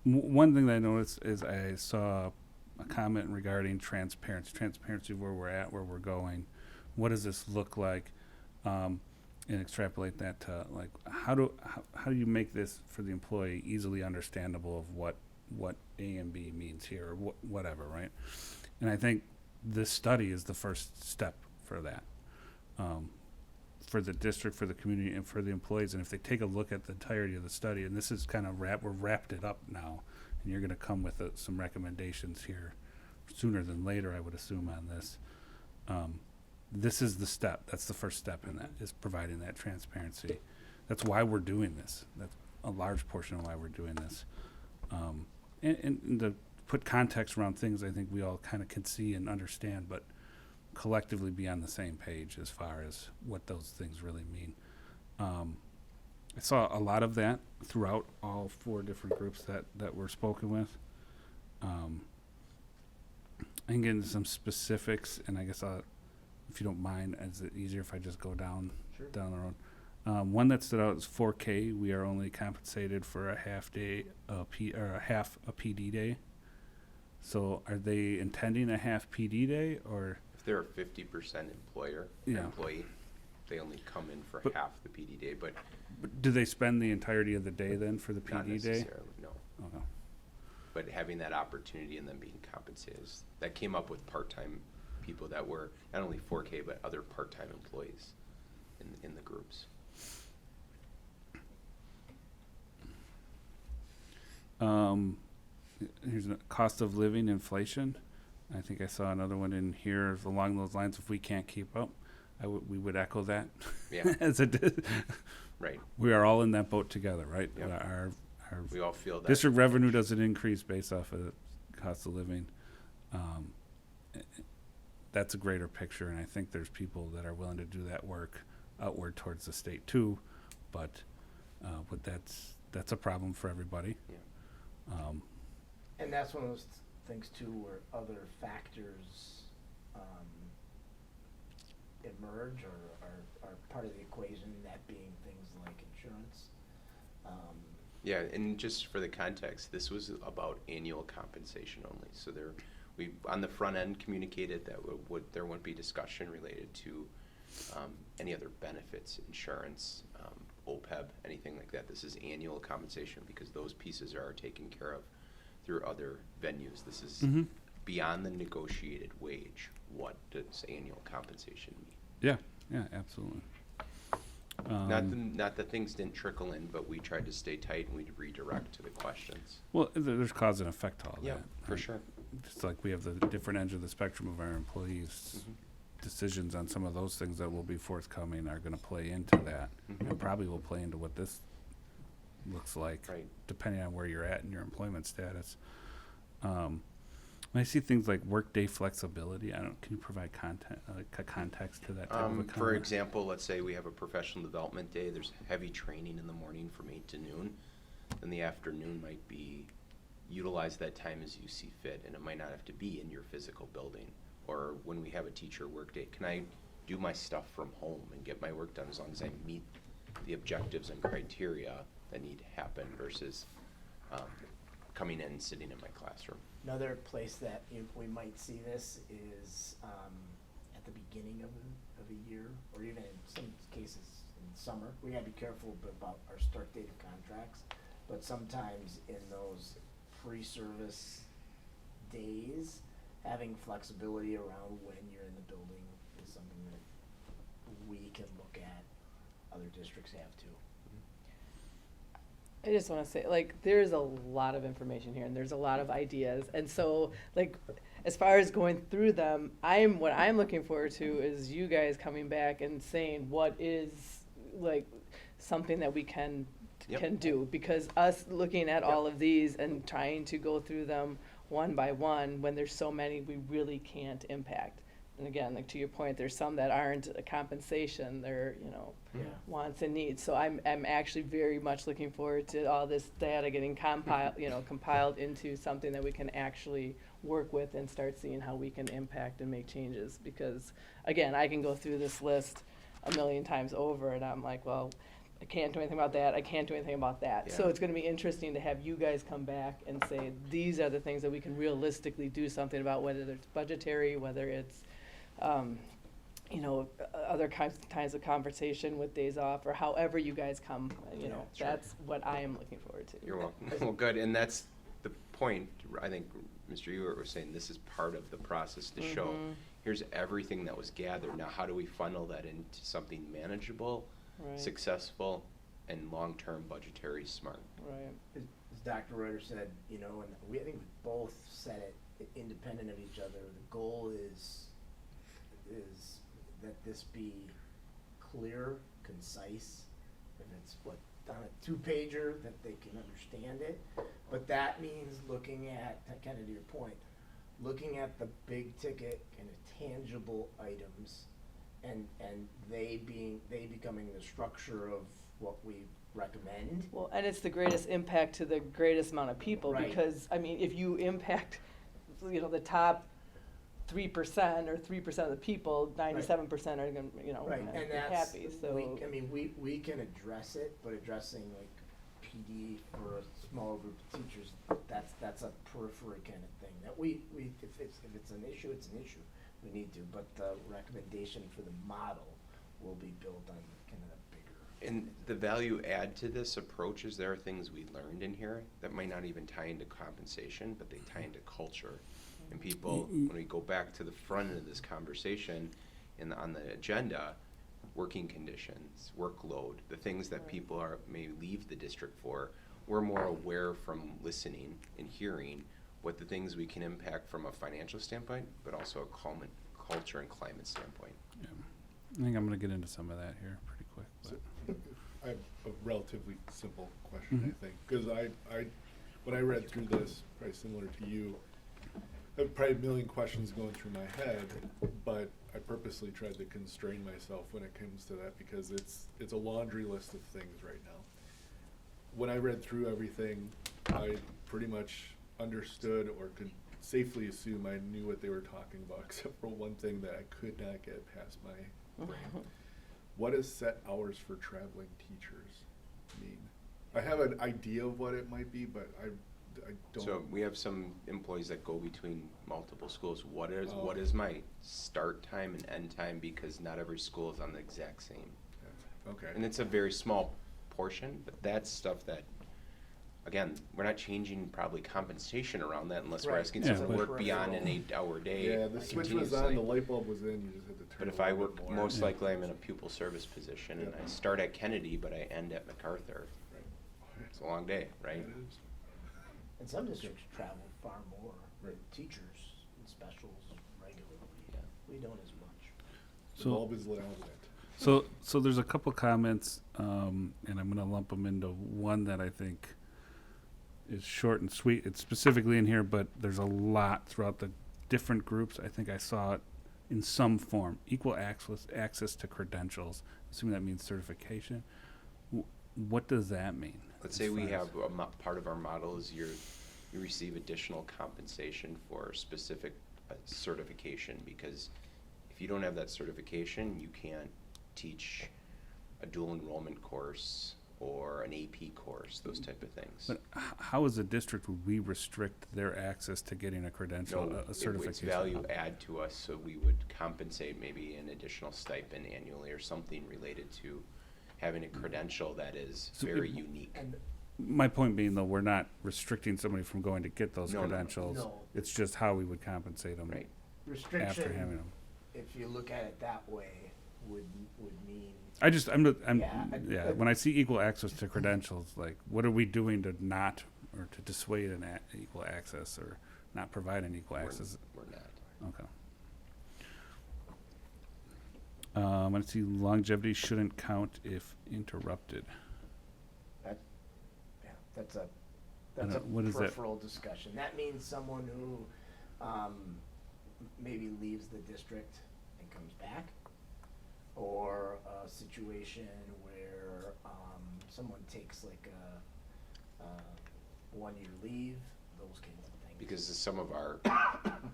One thing that I noticed is I saw a comment regarding transparency of where we're at, where we're going. What does this look like? And extrapolate that to, like, how do you make this for the employee easily understandable of what A and B means here, or whatever, right? And I think this study is the first step for that. For the district, for the community, and for the employees. And if they take a look at the entirety of the study, and this is kind of we're wrapped it up now, and you're going to come with some recommendations here sooner than later, I would assume, on this. This is the step. That's the first step in that, is providing that transparency. That's why we're doing this. That's a large portion of why we're doing this. And to put context around things, I think we all kind of can see and understand, but collectively be on the same page as far as what those things really mean. I saw a lot of that throughout all 4 different groups that were spoken with. I can get into some specifics, and I guess if you don't mind, is it easier if I just go down down the road? One that stood out is 4K. We are only compensated for a half day, or a half a PD day. So are they intending a half PD day, or? If they're a 50% Yeah. employee, they only come in for But- half the PD day, but Do they spend the entirety of the day then for the not PD day? necessarily, no. Okay. But having that opportunity and then being compensated, that came up with part-time people that were not only 4K, but other part-time employees in the groups. Here's a cost of living inflation. I think I saw another one in here along those lines. If we can't keep up, we would echo that. Yeah. As a Right. we are all in that boat together, right? Yep. Our We all feel that. district revenue doesn't increase based off of cost of living. That's a greater picture, and I think there's people that are willing to do that work outward towards the state too, but that's a problem for everybody. Yeah. And that's one of those things too, where other factors emerge or are part of the equation, that being things like insurance. Yeah, and just for the context, this was about annual compensation only. So we on the front end communicated that there wouldn't be discussion related to any other benefits, insurance, OPEB, anything like that. This is annual compensation because those pieces are taken care of through other venues. This is Mm-hmm. beyond the negotiated wage. What does annual compensation mean? Yeah, absolutely. Not that things didn't trickle in, but we tried to stay tight and we'd redirect to the questions. Well, there's cause and effect to all Yeah, that. for right? sure. Just like we have the different ends of the spectrum of our employees, Mhm. decisions on some of those things that will be forthcoming are going to play into that, Mhm. and probably will play into what this looks like, Right. depending on where you're at in your employment status. When I see things like workday flexibility, can you provide context to that type of a comment? For example, let's say we have a professional development day, there's heavy training in the morning from 8 to noon. Then the afternoon might be, utilize that time as you see fit, and it might not have to be in your physical building. Or when we have a teacher work day, can I do my stuff from home and get my work done as long as I meet the objectives and criteria that need to happen versus coming in and sitting in my classroom? Another place that we might see this is at the beginning of a year, or even in some cases in summer. We gotta be careful about our start date of contracts, but sometimes in those pre-service days, having flexibility around when you're in the building is something that we can look at. Other districts have too. I just want to say, like, there's a lot of information here, and there's a lot of ideas, and so, like, as far as going through them, what I'm looking forward to is you guys coming back and saying what is, like, something that we can Yep. do, because us looking at all of these and trying to go through them one by one, when there's so many we really can't impact. And again, like, to your point, there's some that aren't a compensation, they're, Yeah. wants and needs. So I'm actually very much looking forward to all this data getting compiled into something that we can actually work with and start seeing how we can impact and make changes. Because again, I can go through this list a million times over and I'm like, well, I can't do anything about that, I can't do anything about that. So Yeah. it's gonna be interesting to have you guys come back and say, these are the things that we can realistically do something about, whether it's budgetary, whether it's other kinds of conversation with days off, or however you guys come, Sure. that's what I am looking forward to. You're welcome. Well, good, and that's the point. I think Mr. Ewert was saying this is part of the process to show, Mhm. here's everything that was gathered. Now, how do we funnel that into something manageable, Right, successful, and long-term budgetary smart? right. As Dr. Reuter said, and I think we both said it independent of each other, the goal is that this be clear, concise, if it's on a 2-pager, that they can understand it. But that means looking at, kind of to your point, looking at the big ticket kind of tangible items and they becoming the structure of what we recommend. Well, and it's the greatest impact to the greatest amount of people, Right. because, I mean, if you impact, the top 3% or 3% of the people, 97% are gonna, Right, be and that's, happy, so. we can address it, but addressing like PD for a small group of teachers, that's a periphery kind of thing, that if it's an issue, it's an issue, we need to, but the recommendation for the model will be built on kind of the bigger. And the value add to this approach is there are things we learned in here that might not even tie into compensation, but they tie into culture. And people, when we go back to the front of this conversation on the agenda, working conditions, workload, the things that people may leave the district for, we're more aware from listening and hearing what the things we can impact from a financial standpoint, but also a culture and climate standpoint. Yeah. I think I'm gonna get into some of that here pretty quick. So, But. I have a relatively simple question, Mhm. I think, because when I read through this, probably similar to you, I have probably a million questions going through my head, but I purposely tried to constrain myself when it comes to that, because it's a laundry list of things right now. When I read through everything, I pretty much understood or could safely assume I knew what they were talking about, except for one thing that I could not get past my brain. What does set hours for traveling teachers mean? I have an idea of what it might be, but I don't. So we have some employees that go between multiple schools. What Oh. is my start time and end time? Because not every school is on the exact same. Okay. And it's a very small portion, but that's stuff that, again, we're not changing probably compensation around that unless we're Right. asking Yeah, someone to but- work beyond an 8-hour day. Yeah, the switch was on, the light bulb was in, you just had to turn But it if a I little bit work, more. most Yeah. likely I'm in a pupil service position and Yeah. I start at Kennedy, but I end at MacArthur. Right. It's a long day, right? It is. And some districts travel far more, Right. teachers and specials regularly, Yeah. we don't as much. The So- bulb is lit out of it. So there's a couple comments, and I'm gonna lump them into one that I think is short and sweet. It's specifically in here, but there's a lot throughout the different groups. I think I saw it in some form. Equal access to credentials. Assuming that means certification. What does that mean? Let's as say we far as- have part of our model is you receive additional compensation for specific certification, because if you don't have that certification, you can't teach a dual enrollment course or an AP course, those type of things. But how as a district would we restrict their access to getting a credential, No, a certification? it's value add to us, so we would compensate maybe an additional stipend annually or something related to having a credential that is So very if- unique. And My point being, though, we're not restricting somebody from going to get those No, no, no. credentials. No. It's just how we would compensate them Right. after having restriction, them. if you look at it that way, would mean, Yeah, when I see equal access to credentials, like, what are we doing to not, or to dissuade equal access, or not provide an equal access? We're not. Okay. I see longevity shouldn't count if interrupted. yeah, that's a what is that? peripheral discussion. That means someone who, maybe leaves the district and comes back, or a situation where, someone takes like a 1-year leave, those kinds of things. Because some of our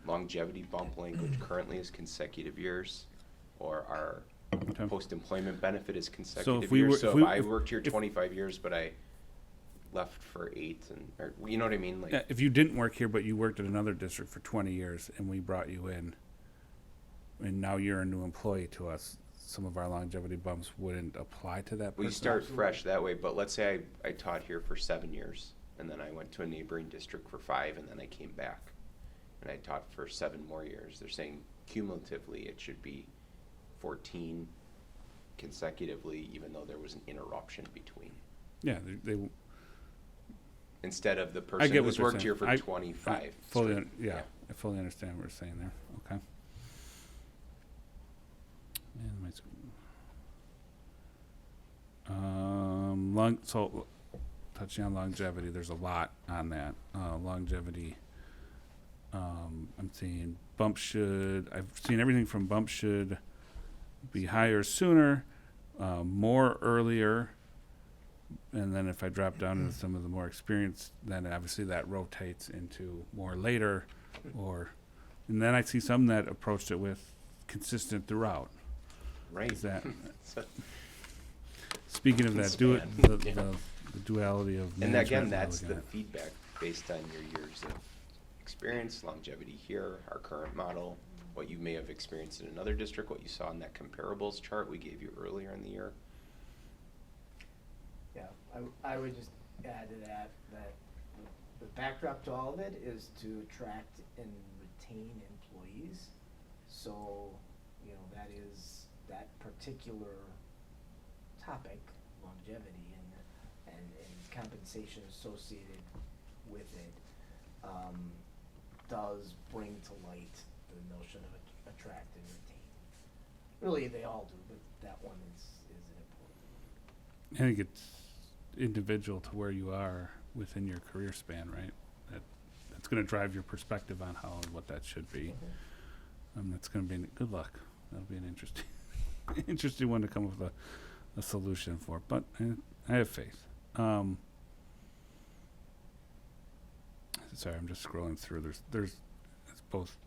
longevity bump language currently is consecutive years, or our Okay. post-employment benefit is consecutive we years. were- So if if we- I if- worked here if- 25 years, but I left for 8, or you know what I mean? Like, Yeah, if you didn't work here, but you worked at another district for 20 years, and we brought you in, and now you're a new employee to us, some of our longevity bumps wouldn't apply to that person? we start fresh that way, but let's say I taught here for 7 years, and then I went to a neighboring district for 5, and then I came back, and I taught for 7 more years. They're saying cumulatively it should be 14 consecutively, even though there was an interruption between. Yeah, they Instead of the I person get what who's they're worked saying. here for I 25. fully, straight. I fully understand what you're saying there. Okay. And my so touching on longevity, there's a lot on that. Longevity. I'm seeing I've seen everything from bump should be higher sooner, more earlier, And then if I drop down into some of the more experienced, then obviously that rotates into more later, and then I see some that approached it with consistent throughout. Right. Is that, So- speaking of that, Span. the duality of And management. again, we're that's looking the at. feedback based on your years of experience, longevity here, our current model, what you may have experienced in another district, what you saw in that comparables chart we gave you earlier in the year. Yeah, I would just add to that, the backdrop to all of it is to attract and retain employees. So, you know, that is that particular topic, longevity and compensation associated with it, does bring to light the notion of attract and retain. Really, they all do, but that one is an important one. I think it's individual to where you are within your career span, right? That's going to drive your perspective on how and what that should be. That's going to be good luck. That'll be an interesting one to come up with a solution for. But I have faith. Sorry, I'm just scrolling through. There's it's both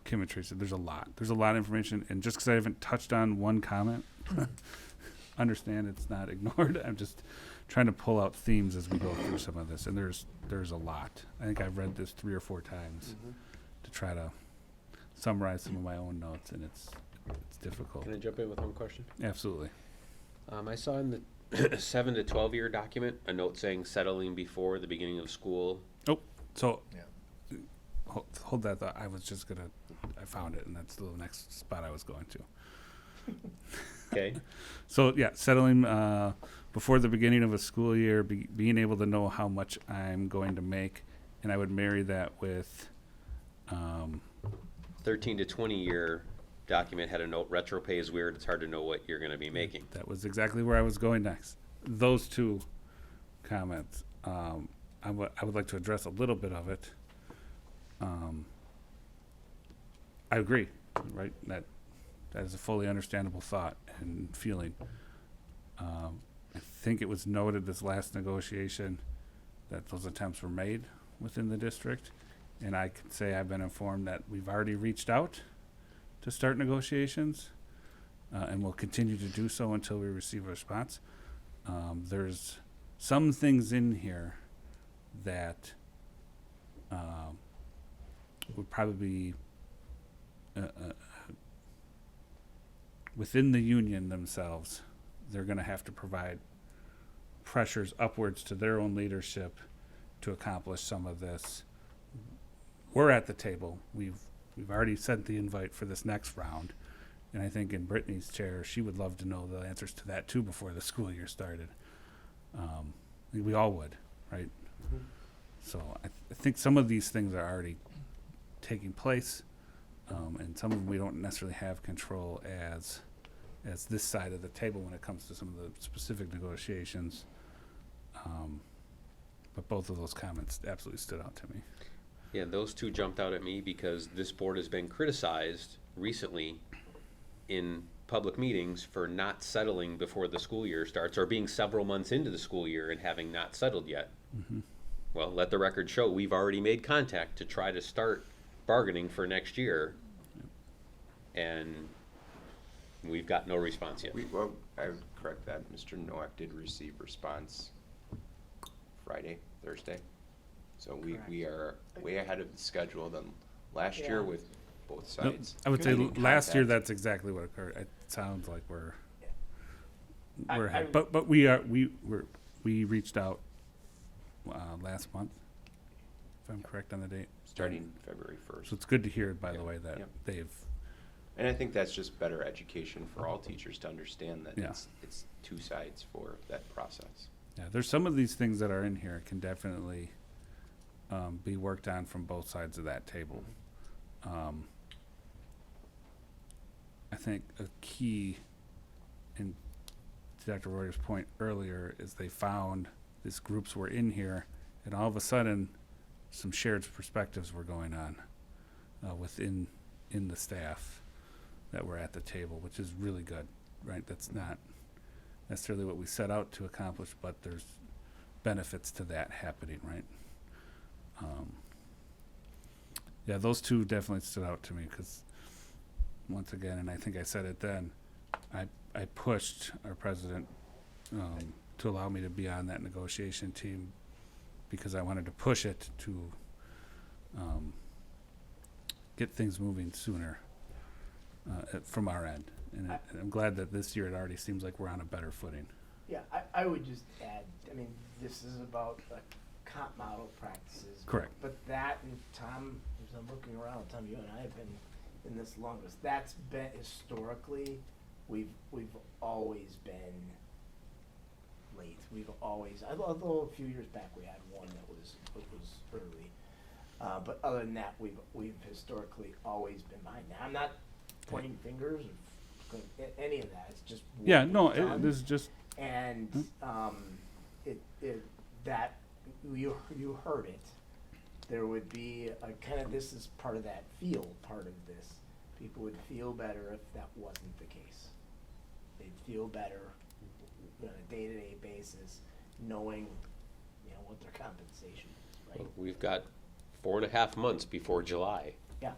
Kim and Tracy. There's a lot. There's a lot of information, and just because I haven't touched on one comment, understand it's not ignored. I'm just trying to pull out themes as we go through some of this, and there's a lot. I think I've read this 3 or 4 times to try to summarize some of my own notes, and it's difficult. Can I jump in with one question? Absolutely. I saw in the 7 to 12 year document a note saying settling before the beginning of school. So Yeah. hold that thought. I found it, and that's the next spot I was going to. Okay. So yeah, settling before the beginning of a school year, being able to know how much I'm going to make, and I would marry that with 13 to 20 year document had a note, retro pay is weird, it's hard to know what you're going to be making. that was exactly where I was going next. Those 2 comments, I would like to address a little bit of it. I agree, right? That is a fully understandable thought and feeling. I think it was noted this last negotiation that those attempts were made within the district, and I can say I've been informed that we've already reached out to start negotiations, and we'll continue to do so until we receive a response. There's some things in here that would probably be within the union themselves. They're going to have to provide pressures upwards to their own leadership to accomplish some of this. We're at the table. We've already sent the invite for this next round, and I think in Brittany's chair, she would love to know the answers to that too before the school year started. We all would, right? So I think some of these things are already taking place, and some of them we don't necessarily have control as this side of the table when it comes to some of the specific negotiations. But both of those comments absolutely stood out to me. Yeah, those 2 jumped out at me because this board has been criticized recently in public meetings for not settling before the school year starts, or being several months into the school year and having not settled yet. Well, let the record show we've already made contact to try to start bargaining for next year, and we've got no response yet. Well, I would correct that. Mr. Nowak did receive response Friday, Thursday. So we are way ahead of the schedule than last year Yeah. with both Nope, sides. I would say Good. last year Contact. that's exactly what occurred. It sounds like we're I- ahead. I- But we reached out last month, if I'm correct on the date. Starting February 1st. So it's good to hear, by the Yeah, way, that yep. they've And I think that's just better education for all teachers to understand that Yeah. it's 2 sides for that process. Yeah, there's some of these things that are in here can definitely be worked on from both sides of that table. I think a key, and to Dr. Royer's point earlier, is they found these groups were in here, and all of a sudden, some shared perspectives were going on within the staff that were at the table, which is really good, right? That's necessarily what we set out to accomplish, but there's benefits to that happening, right? Yeah, those two definitely stood out to me because, once again, and I think I said it then, I pushed our president to allow me to be on that negotiation team because I wanted to push it to get things moving sooner from our end. And I'm glad that this year it already seems like we're on a better footing. Yeah, I would just add, I mean, this is about comp model practices. Correct. But that, and Tom, as I'm looking around, Tom, you and I have been in this longest, that's been historically, we've always been late. We've always, although a few years back we had one that was early. But other than that, we've historically always been behind. Now, I'm not pointing fingers or any of that, it's just what Yeah, we've no, done. this is just, And that you heard it. There would be a kind of, this is part of that feel part of this. People would feel better if that wasn't the case. They'd feel better on a day-to-day basis, knowing, what their compensation is, right? We've got 4.5 months before July Yeah.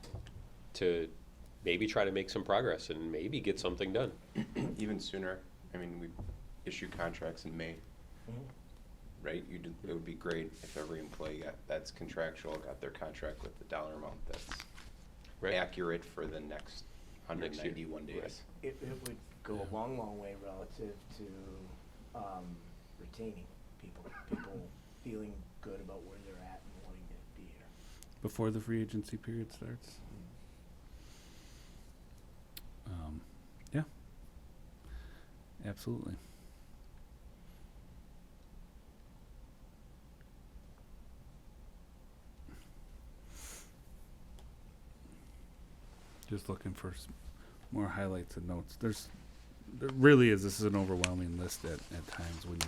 to maybe try to make some progress and maybe get something done. Even sooner. I mean, we issue contracts in May, Mhm. right? It would be great if every employee that's contractual, got their contract with the dollar amount that's Right. accurate for the next Next year. 191 days. Right. It would go a long, long way relative to retaining people feeling good about where they're at and wanting to be here. before the free agency period starts. Yeah, absolutely. Just looking for more highlights and notes. There really is, this is an overwhelming list at times when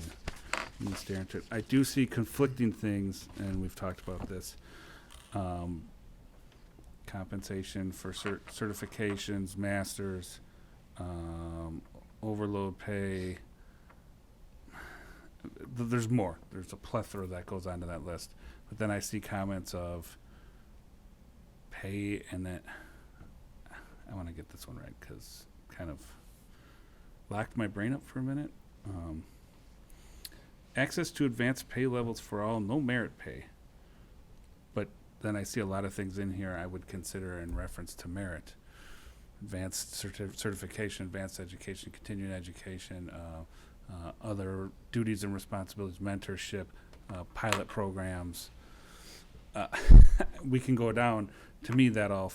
you stare into it. I do see conflicting things, and we've talked about this. Compensation for certifications, masters, overload pay. There's more. There's a plethora that goes onto that list. But then I see comments of pay and that. I want to get this one right because kind of locked my brain up for a minute. Access to advanced pay levels for all, no merit pay. But then I see a lot of things in here I would consider in reference to merit. Advanced certification, advanced education, continuing education, other duties and responsibilities, mentorship, pilot programs. We can go down. To me, that all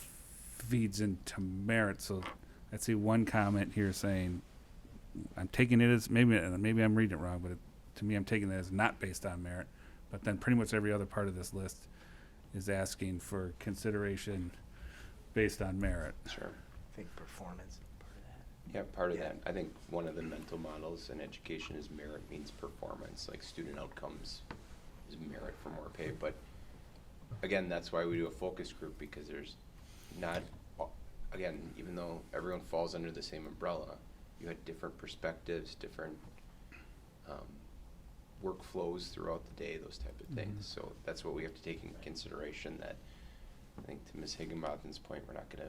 feeds into merit. So I see one comment here saying, I'm taking it as, maybe I'm reading it wrong, but to me I'm taking it as not based on merit. But then pretty much every other part of this list is asking for consideration based on merit. Sure. I think performance is part of that. Yeah, part of Yeah. that. I think one of the mental models in education is merit means performance, like student outcomes is merit for more pay. But again, that's why we do a focus group, because there's not, again, even though everyone falls under the same umbrella, you had different perspectives, different workflows throughout the day, those type of things. So that's what we have to take into consideration, that I think to Ms. Higginbotham's point, we're not gonna,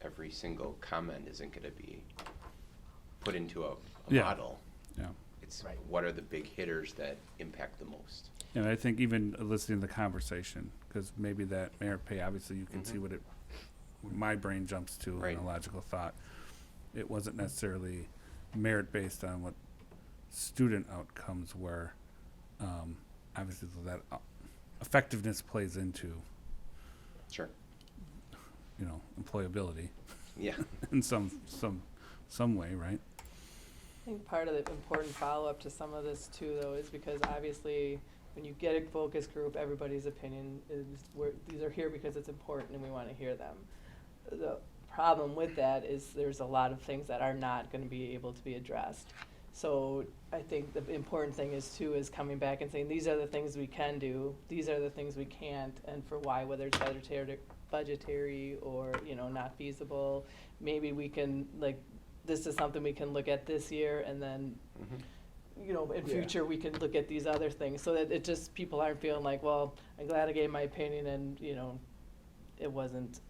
every single comment isn't gonna be put into a Yeah. model. Yeah. It's Right. what are the big hitters that impact the most. And I think even listening to the conversation, because maybe that merit pay, obviously you can see Mhm. what my brain jumps to Right. in a logical thought. It wasn't necessarily merit based on what student outcomes were. Obviously that effectiveness plays into, Sure. employability Yeah. in some way, right? I think part of the important follow-up to some of this too, though, is because obviously when you get a focus group, everybody's opinion is, these are here because it's important and we want to hear them. The problem with that is there's a lot of things that are not going to be able to be addressed. So I think the important thing is coming back and saying, these are the things we can do, these are the things we can't, and for why, whether it's budgetary or, not feasible. Maybe we can, this is something we can look at this year, and then, you know, in Yeah. future, we can look at these other things, so that it just, people aren't feeling like, well, I'm glad I gave my opinion and, you know, it wasn't,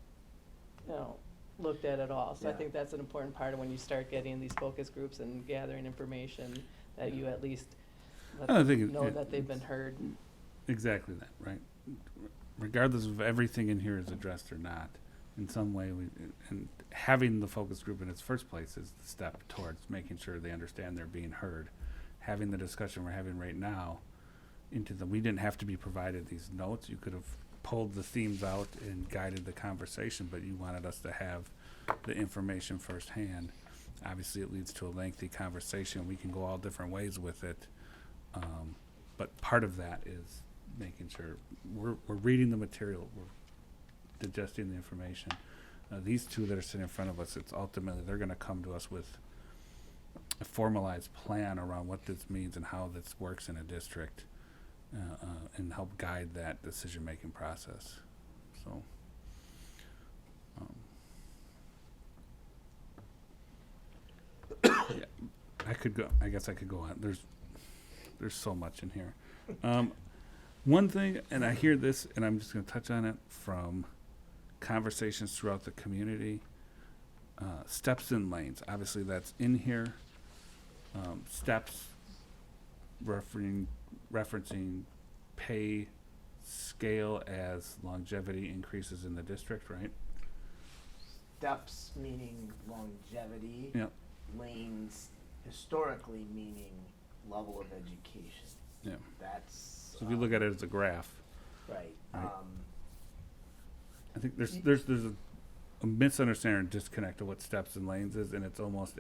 you know, looked at all. So I Yeah. think that's an important part of when you start getting these focus groups and gathering information, that you at least let I think them it- know it- that they've been heard. Exactly that, right? Regardless of everything in here is addressed or not, in some way, and having the focus group in its first place is the step towards making sure they understand they're being heard. Having the discussion we're having right now we didn't have to be provided these notes. You could have pulled the themes out and guided the conversation, but you wanted us to have the information firsthand. Obviously, it leads to a lengthy conversation. We can go all different ways with it. But part of that is making sure we're reading the material, we're digesting the information. These two that are sitting in front of us, it's ultimately, they're gonna come to us with a formalized plan around what this means and how this works in a district, and help guide that decision-making process, so. Yeah, I guess I could go on, there's so much in here. One thing, and I hear this, and I'm just gonna touch on it from conversations throughout the community, steps and lanes, obviously that's in here. Steps referencing pay scale as longevity increases in the district, right? Steps meaning longevity. Yep. Lanes historically meaning level of education. Yeah. That's. So if you look at it as a graph, Right. Right. I think there's a misunderstanding or disconnect of what steps and lanes is, and it's almost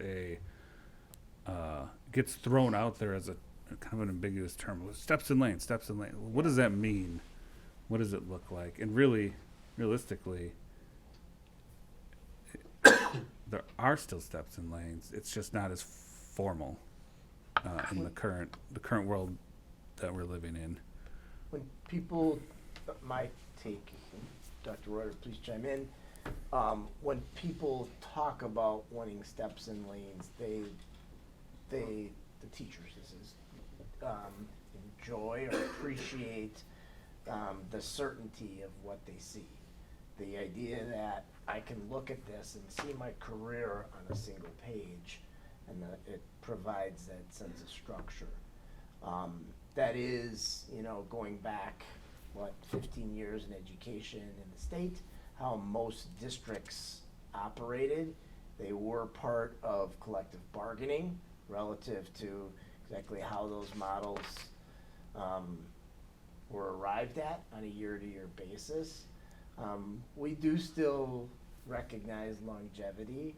gets thrown out there as a kind of an ambiguous term. Steps and lanes. What does that mean? What does it look like? And really, realistically, there are still steps and lanes. It's just not as formal in the current world that we're living in. When people, my take, Dr. Reuter, please chime in. When people talk about wanting steps and lanes, the teachers, this is, enjoy or appreciate the certainty of what they see. The idea that I can look at this and see my career on a single page, and that it provides that sense of structure. That is, you know, going back, 15 years in education in the state, how most districts operated. They were part of collective bargaining relative to exactly how those models were arrived at on a year-to-year basis. We do still recognize longevity.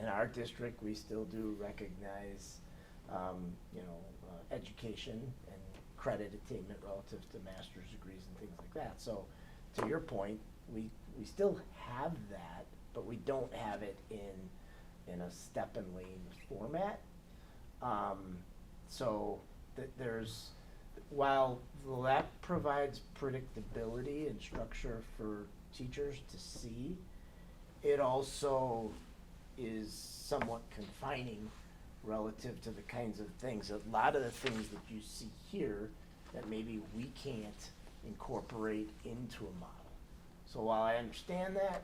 In our district, we still do recognize, education and credit attainment relative to master's degrees and things like that. So, to your point, we still have that, but we don't have it in a step and lane format. While that provides predictability and structure for teachers to see, it also is somewhat confining relative to the kinds of things, a lot of the things that you see here that maybe we can't incorporate into a model. So while I understand that,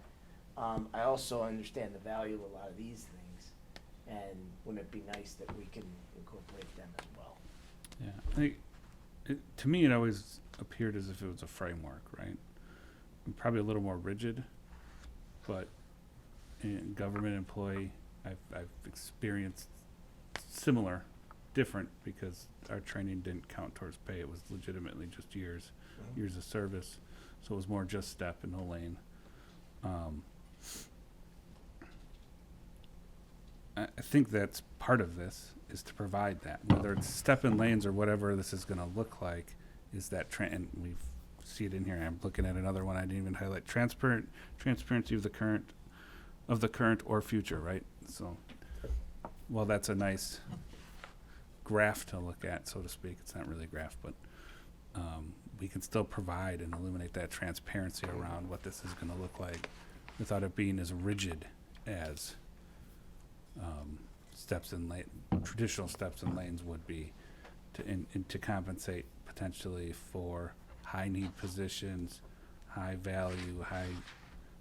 I also understand the value of a lot of these things, and wouldn't it be nice that we can incorporate them as well? Yeah, I think to me it always appeared as if it was a framework, right? And probably a little more rigid, but in government employee, I've experienced similar, different, because our training didn't count towards pay. It was legitimately just years of service, so it was more just step and no lane. I think that's part of this, is to provide that, whether it's step and lanes or whatever this is gonna look like, is that and we see it in here. I'm looking at another one I didn't even highlight. Transparency of the current or future, right? So, well, that's a nice graph to look at, so to speak. It's not really a graph, but we can still provide and illuminate that transparency around what this is gonna look like without it being as rigid as traditional steps and lanes would be to compensate potentially for high need positions, high value,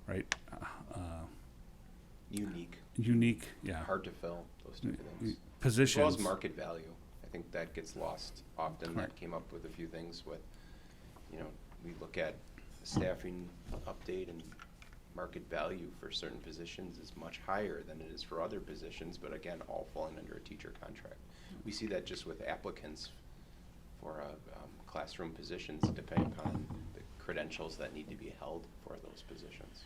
right, unique, yeah. Hard to fill, those two things. Positions. As well as market value. I think that gets lost often. Correct. That came up with a few things with, we look at the staffing update, and market value for certain positions is much higher than it is for other positions, but again, all falling under a teacher contract. We see that just with applicants for classroom positions, depending upon the credentials that need to be held for those positions.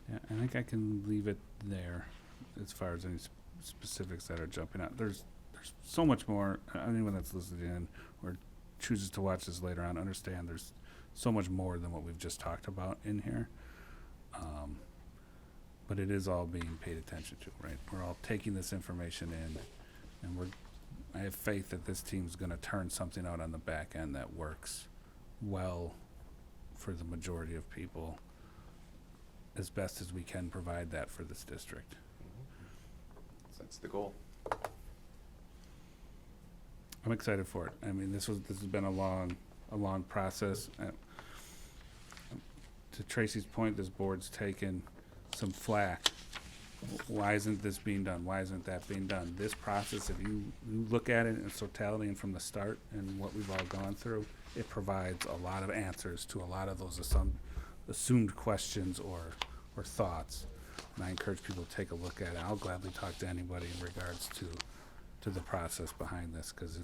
Yeah, I think I can leave it there as far as any specifics that are jumping out. There's so much more. Anyone that's listening in or chooses to watch this later on, understand there's so much more than what we've just talked about in here. But it is all being paid attention to, right? We're all taking this information in, and I have faith that this team's going to turn something out on the back end that works well for the majority of people, as best as we can provide that for this district. So that's the goal. I'm excited for it. I mean, this has been a long process. To Tracy's point, this board's taken some flack. Why isn't this being done? Why isn't that being done? This process, if you look at it in its totality and from the start and what we've all gone through, it provides a lot of answers to a lot of those assumed questions or thoughts. And I encourage people to take a look at it. I'll gladly talk to anybody in regards to the process behind this, because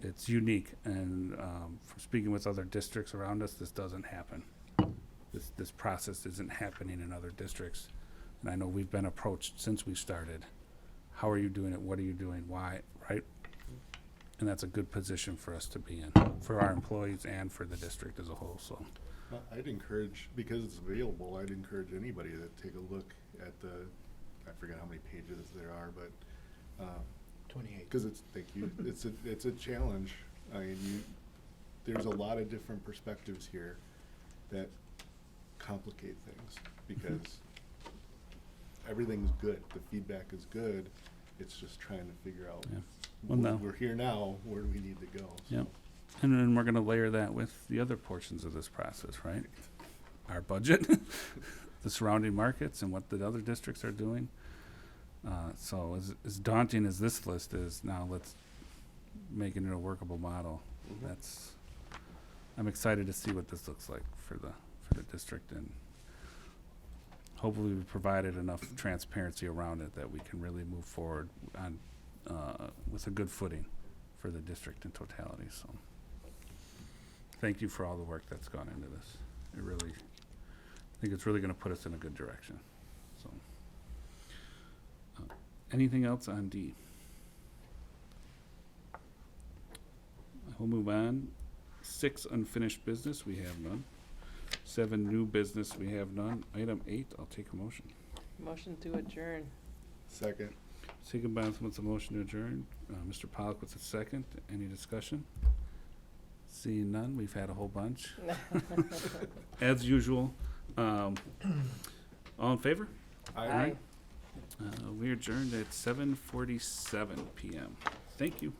it's unique. And from speaking with other districts around us, this doesn't happen. This process isn't happening in other districts. And I know we've been approached since we started. How are you doing it? What are you doing? Why? Right? And that's a good position for us to be in, for our employees and for the district as a whole. So Well, I'd encourage, because it's available, I'd encourage anybody to take a look at I forget how many pages there are, but 28. because thank you, it's a challenge. I mean, there's a lot of different perspectives here that complicate things, because everything's good, the feedback is good, it's just trying to figure out, Yeah. Well, no. we're here now, where do we need to go? So, Yep. And then we're going to layer that with the other portions of this process, right? Our budget, the surrounding markets, and what the other districts are doing. So as daunting as this list is, now let's make it a workable model. Mhm. I'm excited to see what this looks like for the district, and hopefully we provided enough transparency around it that we can really move forward on with a good footing for the district in totality. So thank you for all the work that's gone into this. I think it's really going to put us in a good direction. So anything else on D? We'll move on. 6, unfinished business, we have none. 7, new business, we have none. Item 8, I'll take a motion. Motion to adjourn. Second. Siegenbaum wants a motion to adjourn. Mr. Pollock with a second. Any discussion? Seeing none, we've had a whole bunch. As usual, all in favor? Aye. We adjourned at 7:47 PM. Thank you.